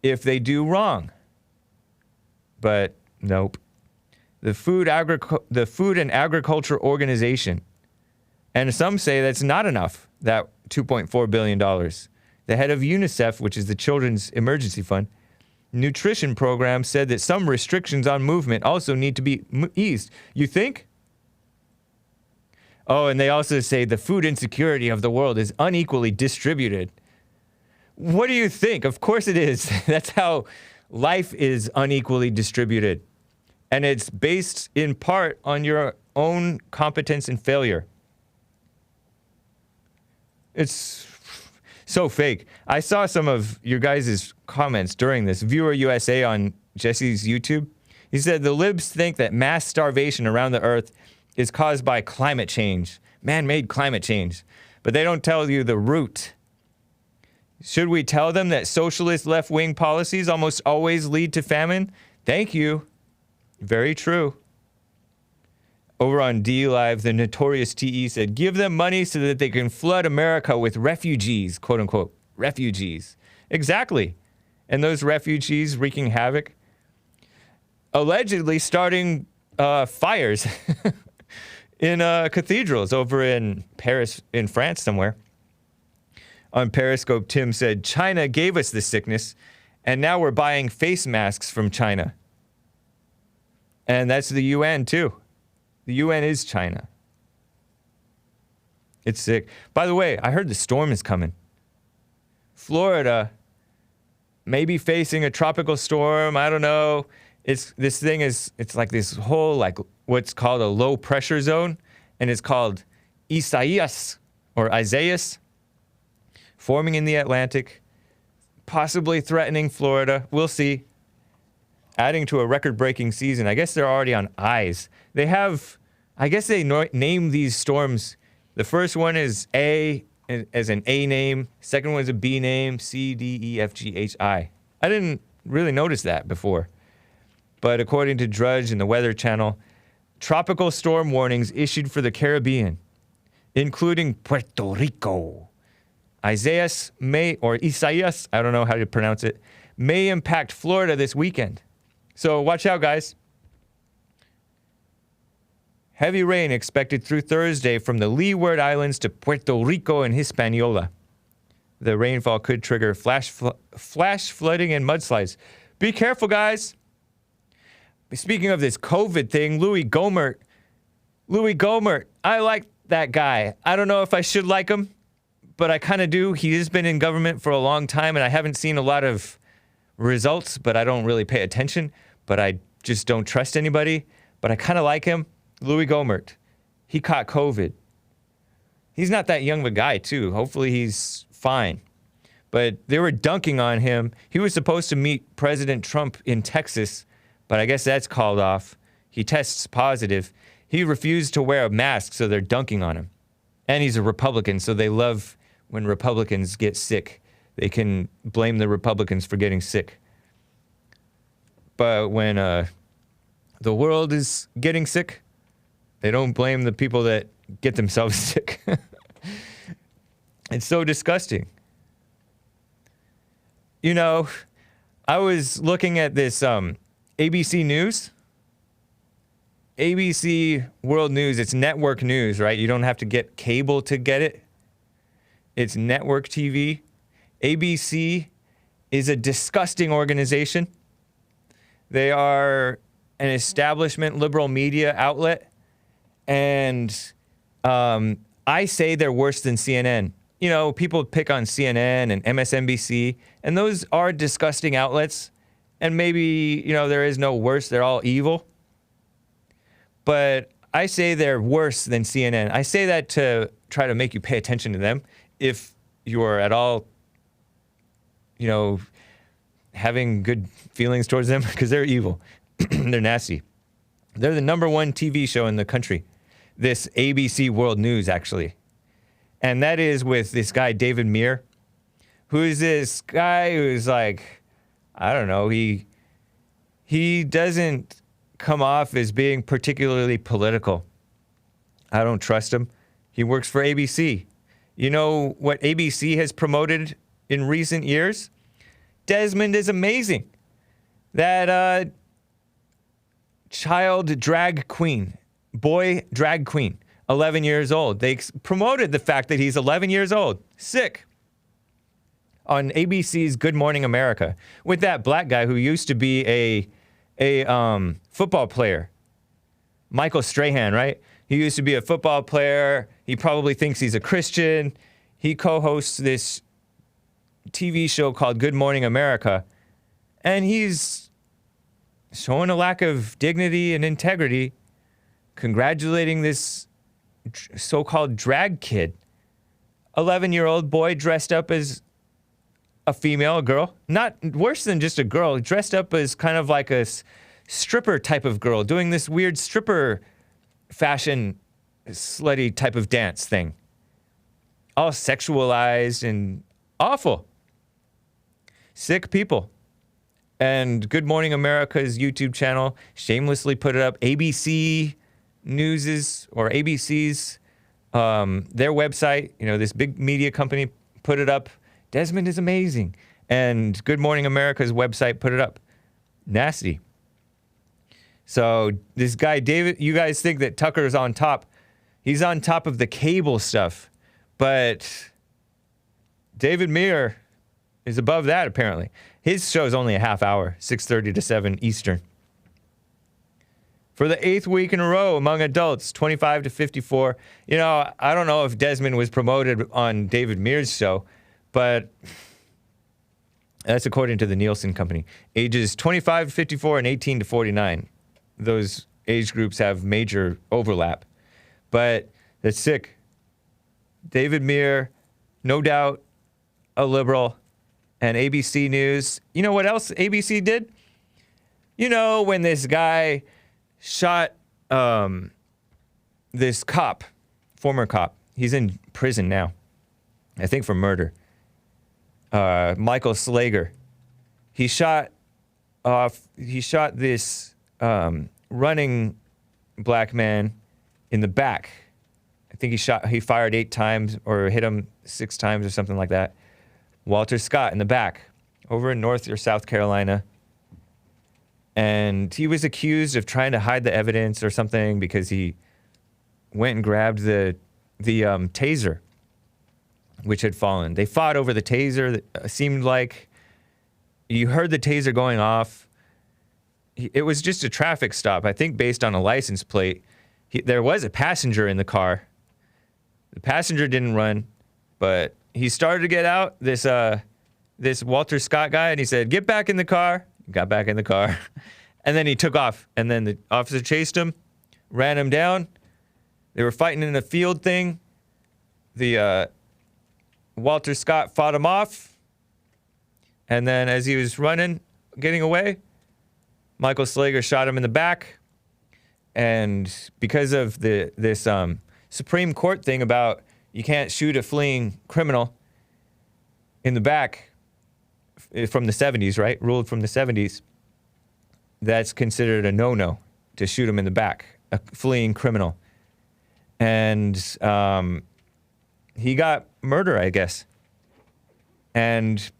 if they do wrong. But nope. The Food and Agriculture Organization. And some say that's not enough, that $2.4 billion. The head of UNICEF, which is the Children's Emergency Fund, nutrition program, said that some restrictions on movement also need to be eased. You think? Oh, and they also say the food insecurity of the world is unequally distributed. What do you think? Of course it is. That's how life is unequally distributed. And it's based in part on your own competence and failure. It's so fake. I saw some of your guys' comments during this. Viewer USA on Jesse's YouTube. He said the libs think that mass starvation around the earth is caused by climate change, man-made climate change. But they don't tell you the root. Should we tell them that socialist left-wing policies almost always lead to famine? Thank you. Very true. Over on DLive, the notorious TE said, give them money so that they can flood America with refugees, quote unquote, refugees. Exactly. And those refugees wreaking havoc, allegedly starting fires in cathedrals over in Paris, in France somewhere. On Periscope, Tim said, China gave us this sickness, and now we're buying face masks from China. And that's the UN, too. The UN is China. It's sick. By the way, I heard the storm is coming. Florida may be facing a tropical storm. I don't know. It's like this whole, like, what's called a low pressure zone, and it's called Isaias, forming in the Atlantic, possibly threatening Florida. We'll see. Adding to a record-breaking season. I guess they're already on eyes. They have, I guess they name these storms. The first one is A, as an A name. Second one is a B name. C, D, E, F, G, H, I. I didn't really notice that before. But according to Drudge and the Weather Channel, tropical storm warnings issued for the Caribbean, including Puerto Rico. Isaias, I don't know how to pronounce it, may impact Florida this weekend. So watch out, guys. Heavy rain expected through Thursday from the Leeward Islands to Puerto Rico and Hispaniola. The rainfall could trigger flash flooding and mudslides. Be careful, guys. Speaking of this COVID thing, Louis Gohmert, I like that guy. I don't know if I should like him, but I kind of do. He has been in government for a long time, and I haven't seen a lot of results, but I don't really pay attention. But I just don't trust anybody. But I kind of like him. Louis Gohmert. He caught COVID. He's not that young of a guy, too. Hopefully he's fine. But they were dunking on him. He was supposed to meet President Trump in Texas, but I guess that's called off. He tests positive. He refused to wear a mask, so they're dunking on him. And he's a Republican, so they love when Republicans get sick. They can blame the Republicans for getting sick. But when the world is getting sick, they don't blame the people that get themselves sick. It's so disgusting. You know, I was looking at this ABC News. ABC World News, it's network news, right? You don't have to get cable to get it. It's network TV. ABC is a disgusting organization. They are an establishment liberal media outlet. And I say they're worse than CNN. You know, people pick on CNN and MSNBC, and those are disgusting outlets. And maybe, you know, there is no worse. They're all evil. But I say they're worse than CNN. I say that to try to make you pay attention to them. If you are at all, you know, having good feelings towards them, because they're evil. They're nasty. They're the #1 TV show in the country. This ABC World News, actually. And that is with this guy, David Muir, who is this guy who's like, I don't know, he doesn't come off as being particularly political. I don't trust him. He works for ABC. You know what ABC has promoted in recent years? Desmond is amazing. That child drag queen, boy drag queen, 11 years old. They promoted the fact that he's 11 years old. Sick. On ABC's Good Morning America with that black guy who used to be a football player. Michael Strahan, right? He used to be a football player. He probably thinks he's a Christian. He co-hosts this TV show called Good Morning America. And he's showing a lack of dignity and integrity, congratulating this so-called drag kid. 11-year-old boy dressed up as a female, a girl. Not worse than just a girl, dressed up as kind of like a stripper type of girl, doing this weird stripper fashion, slutty type of dance thing. All sexualized and awful. Sick people. And Good Morning America's YouTube channel shamelessly put it up. ABC News's or ABC's, their website, you know, this big media company put it up. Desmond is amazing. And Good Morning America's website put it up. Nasty. So this guy, David, you guys think that Tucker's on top. He's on top of the cable stuff. But David Muir is above that, apparently. His show is only a half hour, 6:30 to 7 Eastern. For the 8th week in a row among adults, 25 to 54. You know, I don't know if Desmond was promoted on David Muir's show, but that's according to the Nielsen Company. Ages 25 to 54 and 18 to 49. Those age groups have major overlap. But that's sick. David Muir, no doubt a liberal, and ABC News. You know what else ABC did? You know, when this guy shot this cop, former cop, he's in prison now, I think for murder. Michael Slager. He shot this running black man in the back. I think he fired 8 times or hit him 6 times or something like that. Walter Scott in the back, over in North or South Carolina. And he was accused of trying to hide the evidence or something because he went and grabbed the taser, which had fallen. They fought over the taser. It seemed like you heard the taser going off. It was just a traffic stop, I think based on a license plate. There was a passenger in the car. The passenger didn't run, but he started to get out, this Walter Scott guy, and he said, "Get back in the car." He got back in the car. And then he took off. And then the officer chased him, ran him down. They were fighting in a field thing. The Walter Scott fought him off. And then as he was running, getting away, Michael Slager shot him in the back. And because of this Supreme Court thing about you can't shoot a fleeing criminal in the back from the 70s, right? Ruled from the 70s. That's considered a no-no to shoot him in the back, a fleeing criminal. And he got murder, I guess, and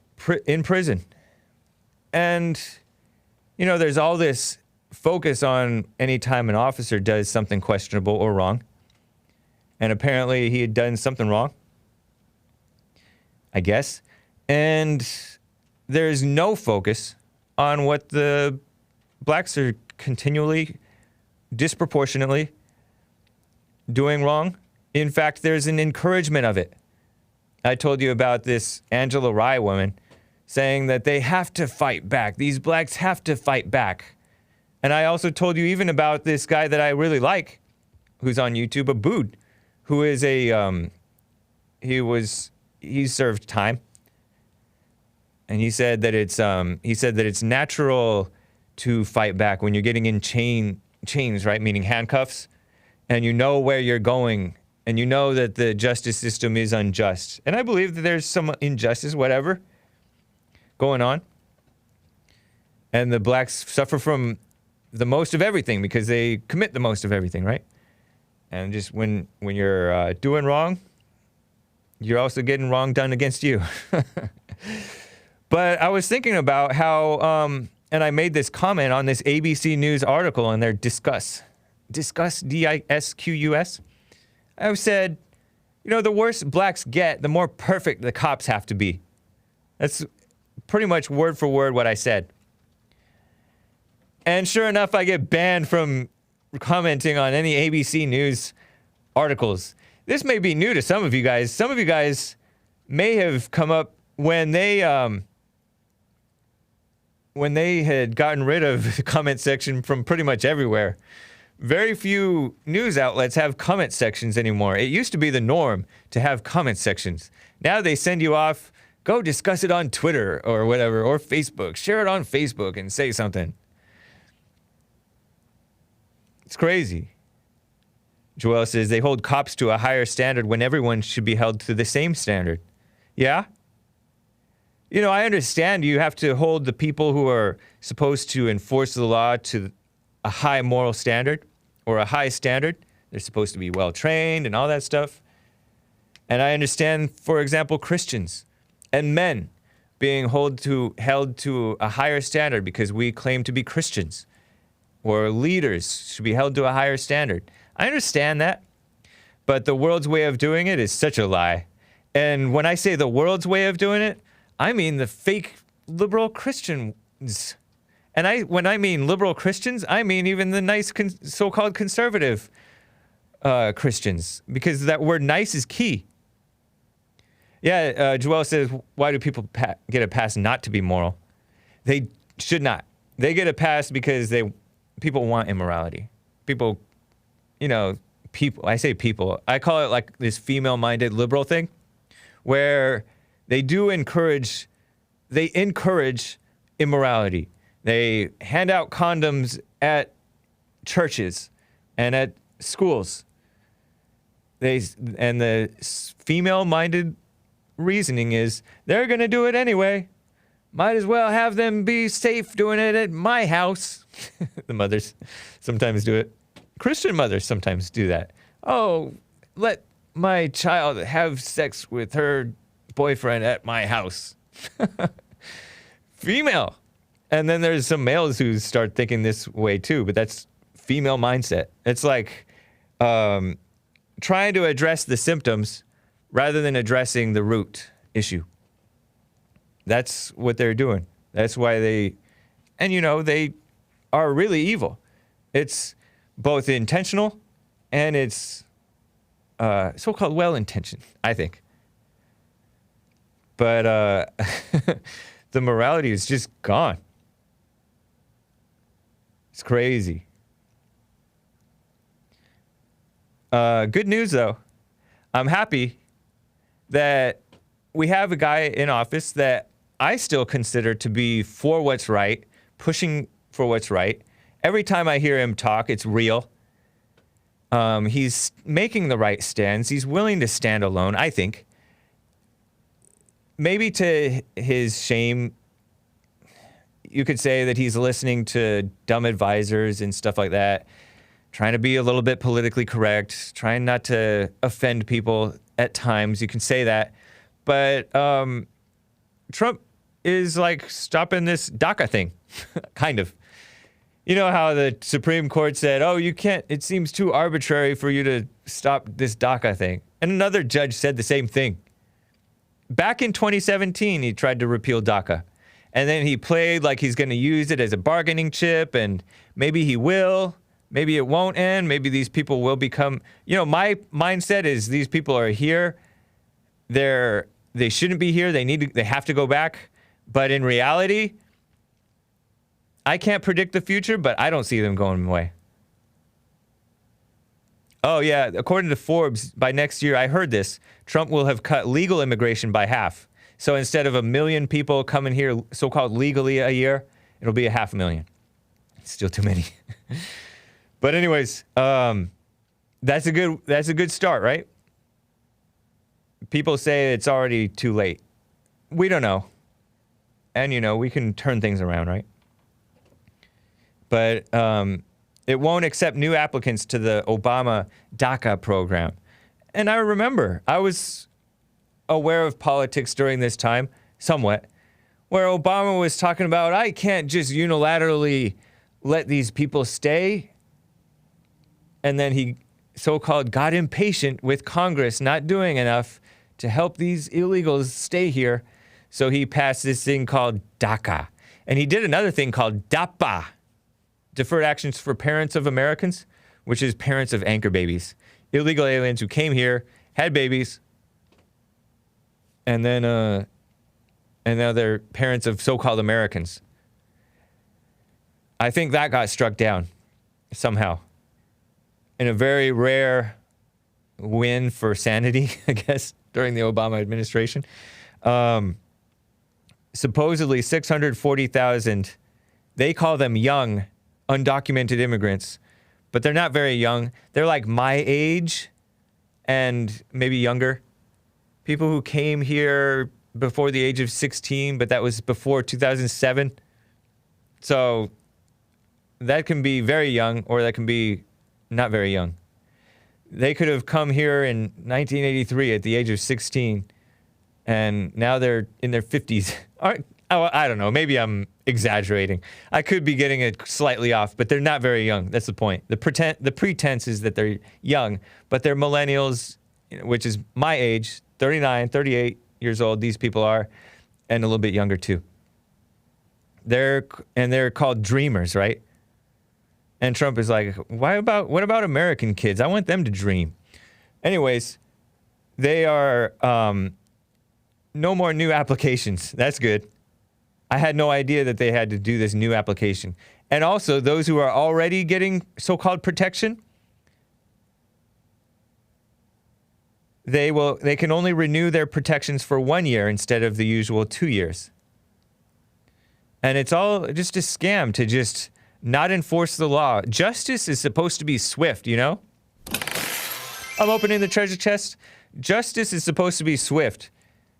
in prison. And, you know, there's all this focus on any time an officer does something questionable or wrong. And apparently he had done something wrong, I guess. And there's no focus on what the blacks are continually, disproportionately doing wrong. In fact, there's an encouragement of it. I told you about this Angela Rye woman saying that they have to fight back. These blacks have to fight back. And I also told you even about this guy that I really like, who's on YouTube, Abood, who is he served time. And he said that it's natural to fight back when you're getting in chains, right? Meaning handcuffs, and you know where you're going, and you know that the justice system is unjust. And I believe that there's some injustice, whatever, going on. And the blacks suffer from the most of everything because they commit the most of everything, right? And just when you're doing wrong, you're also getting wrong done against you. But I was thinking about how, and I made this comment on this ABC News article on their Discuss, D-I-S-Q-U-S. I said, you know, the worse blacks get, the more perfect the cops have to be. That's pretty much word for word what I said. And sure enough, I get banned from commenting on any ABC News articles. This may be new to some of you guys. Some of you guys may have come up when they had gotten rid of the comment section from pretty much everywhere. Very few news outlets have comment sections anymore. It used to be the norm to have comment sections. Now they send you off, go discuss it on Twitter or whatever, or Facebook. Share it on Facebook and say something. It's crazy. Joel says they hold cops to a higher standard when everyone should be held to the same standard. Yeah? You know, I understand you have to hold the people who are supposed to enforce the law to a high moral standard or a high standard. They're supposed to be well-trained and all that stuff. And I understand, for example, Christians and men being held to a higher standard because we claim to be Christians. Or leaders should be held to a higher standard. I understand that. But the world's way of doing it is such a lie. And when I say the world's way of doing it, I mean the fake liberal Christians. And when I mean liberal Christians, I mean even the nice so-called conservative Christians, because that word nice is key. Yeah, Joel says, why do people get a pass not to be moral? They should not. They get a pass because people want immorality. People, I say people. I call it like this female-minded liberal thing, where they encourage immorality. They hand out condoms at churches and at schools. And the female-minded reasoning is they're going to do it anyway. Might as well have them be safe doing it at my house. The mothers sometimes do it. Christian mothers sometimes do that. Oh, let my child have sex with her boyfriend at my house. Female. And then there's some males who start thinking this way too, but that's female mindset. It's like trying to address the symptoms rather than addressing the root issue. That's what they're doing. That's why they are really evil. It's both intentional and it's so-called well-intentioned, I think. But the morality is just gone. It's crazy. Good news, though. I'm happy that we have a guy in office that I still consider to be for what's right, pushing for what's right. Every time I hear him talk, it's real. He's making the right stands. He's willing to stand alone, I think. Maybe to his shame, you could say that he's listening to dumb advisors and stuff like that, trying to be a little bit politically correct, trying not to offend people at times. You can say that. But Trump is like stopping this DACA thing, kind of. You know how the Supreme Court said, oh, you can't, it seems too arbitrary for you to stop this DACA thing. And another judge said the same thing. Back in 2017, he tried to repeal DACA. And then he played like he's going to use it as a bargaining chip, and maybe he will. Maybe it won't end. Maybe these people will become, my mindset is these people are here. They shouldn't be here. They have to go back. But in reality, I can't predict the future, but I don't see them going away. Oh, yeah. According to Forbes, by next year, I heard this, Trump will have cut legal immigration by half. So instead of 1 million people coming here so-called legally a year, it'll be 500,000. It's still too many. But anyways, that's a good start, right? People say it's already too late. We don't know. And, we can turn things around, right? But it won't accept new applicants to the Obama DACA program. And I remember, I was aware of politics during this time, somewhat, where Obama was talking about, I can't just unilaterally let these people stay. And then he so-called got impatient with Congress not doing enough to help these illegals stay here. So he passed this thing called DACA. And he did another thing called DAPA, Deferred Actions for Parents of Americans, which is parents of anchor babies. Illegal aliens who came here, had babies, and then and now they're parents of so-called Americans. I think that got struck down somehow. In a very rare win for sanity, I guess, during the Obama administration. Supposedly 640,000, they call them young, undocumented immigrants, but they're not very young. They're like my age and maybe younger. People who came here before the age of 16, but that was before 2007. So that can be very young, or that can be not very young. They could have come here in 1983 at the age of 16, and now they're in their 50s. I don't know. Maybe I'm exaggerating. I could be getting it slightly off, but they're not very young. That's the point. The pretense is that they're young, but they're millennials which is my age, 39, 38 years old, these people are, and a little bit younger too. They're called dreamers, right? And Trump is like, what about American kids? I want them to dream. Anyways, they are, no more new applications. That's good. I had no idea that they had to do this new application. And also, those who are already getting so-called protection, they can only renew their protections for 1 year instead of the usual 2 years. And it's all just a scam to just not enforce the law. Justice is supposed to be swift, you know? I'm opening the treasure chest. Justice is supposed to be swift.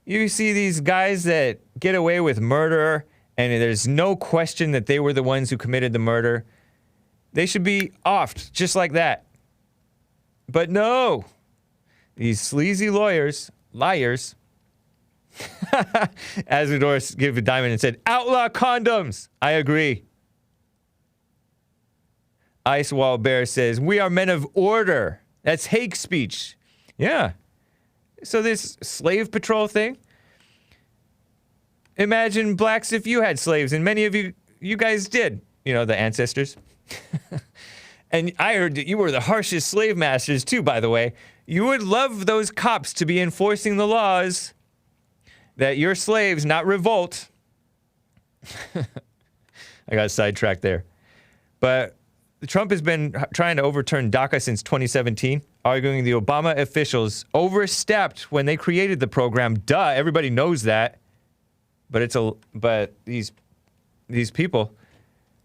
You see these guys that get away with murder, and there's no question that they were the ones who committed the murder. They should be offed just like that. But no. These sleazy liars, as Adora gave a diamond and said, outlaw condoms. I agree. Ice Wall Bear says, we are men of order. That's hate speech. Yeah. So this slave patrol thing, imagine blacks if you had slaves, and many of you guys did, you know, the ancestors. And I heard that you were the harshest slave masters too, by the way. You would love those cops to be enforcing the laws that your slaves not revolt. I got sidetracked there. But Trump has been trying to overturn DACA since 2017, arguing the Obama officials overstepped when they created the program. Duh, everybody knows that. But these people,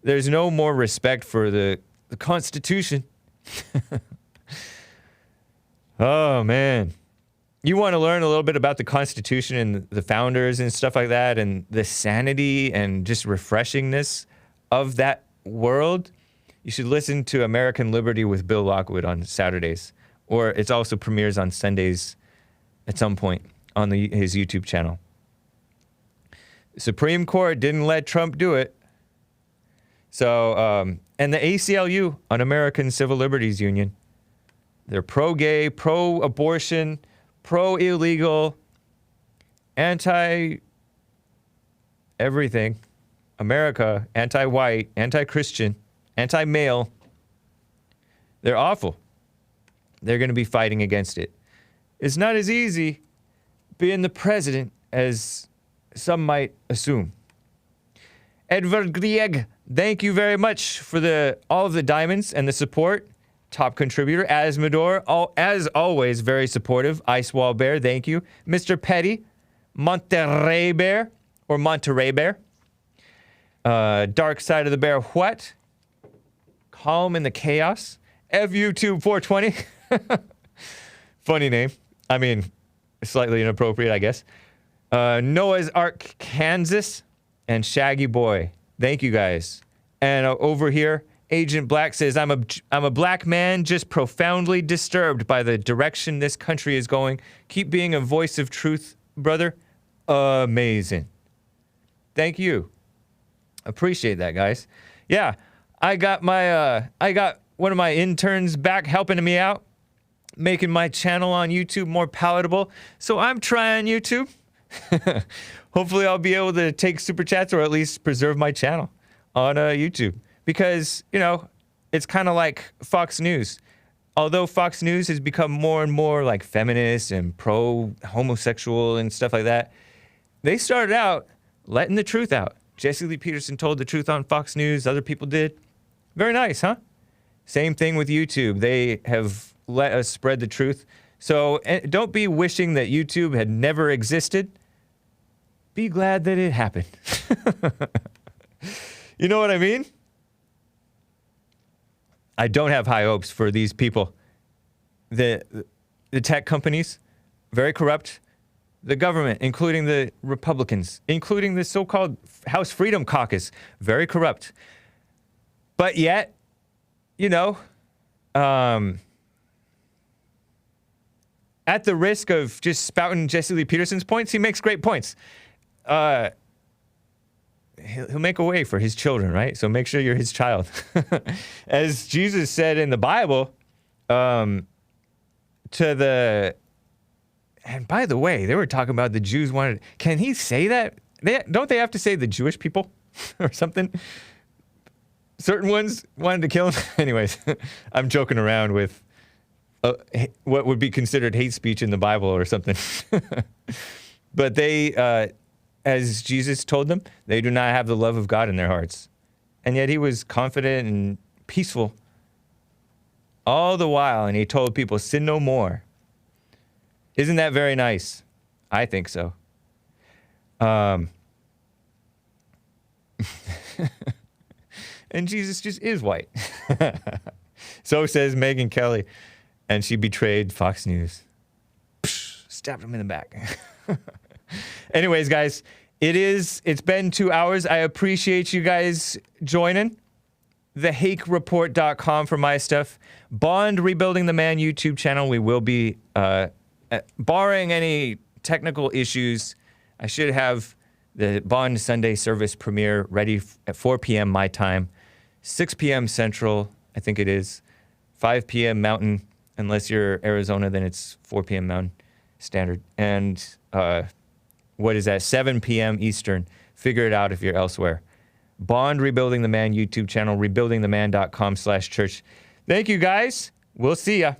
there's no more respect for the Constitution. Oh, man. You want to learn a little bit about the Constitution and the founders and stuff like that, and the sanity and just refreshingness of that world? You should listen to American Liberty with Bill Lockwood on Saturdays. Or it also premieres on Sundays at some point on his YouTube channel. The Supreme Court didn't let Trump do it. So, and the ACLU, Un-American Civil Liberties Union, they're pro-gay, pro-abortion, pro-illegal, anti-everything. America, anti-white, anti-Christian, anti-male. They're awful. They're going to be fighting against it. It's not as easy being the president as some might assume. Edward Grieg, thank you very much for all of the diamonds and the support. Top contributor, Asmodor, as always, very supportive. Ice Wall Bear, thank you. Mr. Petty, Monterey Bear, or Monterey Bear. Dark Side of the Bear, what? Calm in the Chaos. FUtube 420. Funny name. I mean, slightly inappropriate, I guess. Noah's Ark, Kansas, and Shaggy Boy. Thank you, guys. And over here, Agent Black says, I'm a black man just profoundly disturbed by the direction this country is going. Keep being a voice of truth, brother. Amazing. Thank you. Appreciate that, guys. Yeah, I got one of my interns back helping me out, making my channel on YouTube more palatable. So I'm trying YouTube. Hopefully I'll be able to take super chats or at least preserve my channel on YouTube. Because, you know, it's kind of like Fox News. Although Fox News has become more and more like feminist and pro-homosexual and stuff like that, they started out letting the truth out. Jesse Lee Peterson told the truth on Fox News. Other people did. Very nice, huh? Same thing with YouTube. They have let us spread the truth. So don't be wishing that YouTube had never existed. Be glad that it happened. You know what I mean? I don't have high hopes for these people. The tech companies, very corrupt. The government, including the Republicans, including the so-called House Freedom Caucus, very corrupt. But yet, you know, at the risk of just spouting Jesse Lee Peterson's points, he makes great points. He'll make a way for his children, right? So make sure you're his child. As Jesus said in the Bible, to the And by the way, they were talking about the Jews wanted. Can he say that? Don't they have to say the Jewish people or something? Certain ones wanted to kill him. Anyways, I'm joking around with what would be considered hate speech in the Bible or something. But they, as Jesus told them, they do not have the love of God in their hearts. And yet he was confident and peaceful all the while. And he told people, sin no more. Isn't that very nice? I think so. And Jesus just is white. So says Megyn Kelly. And she betrayed Fox News. Stabbed him in the back. Anyways, guys, it's been 2 hours. I appreciate you guys joining. TheHakeReport.com for my stuff. Bond Rebuilding the Man YouTube channel. We will be, barring any technical issues, I should have the Bond Sunday service premiere ready at 4 p.m. my time, 6 p.m. Central, I think it is, 5 p.m. Mountain. Unless you're Arizona, then it's 4 p.m. Mountain Standard. And what is that? 7 p.m. Eastern. Figure it out if you're elsewhere. Bond Rebuilding the Man YouTube channel, rebuildingtheman.com/church. Thank you, guys. We'll see ya.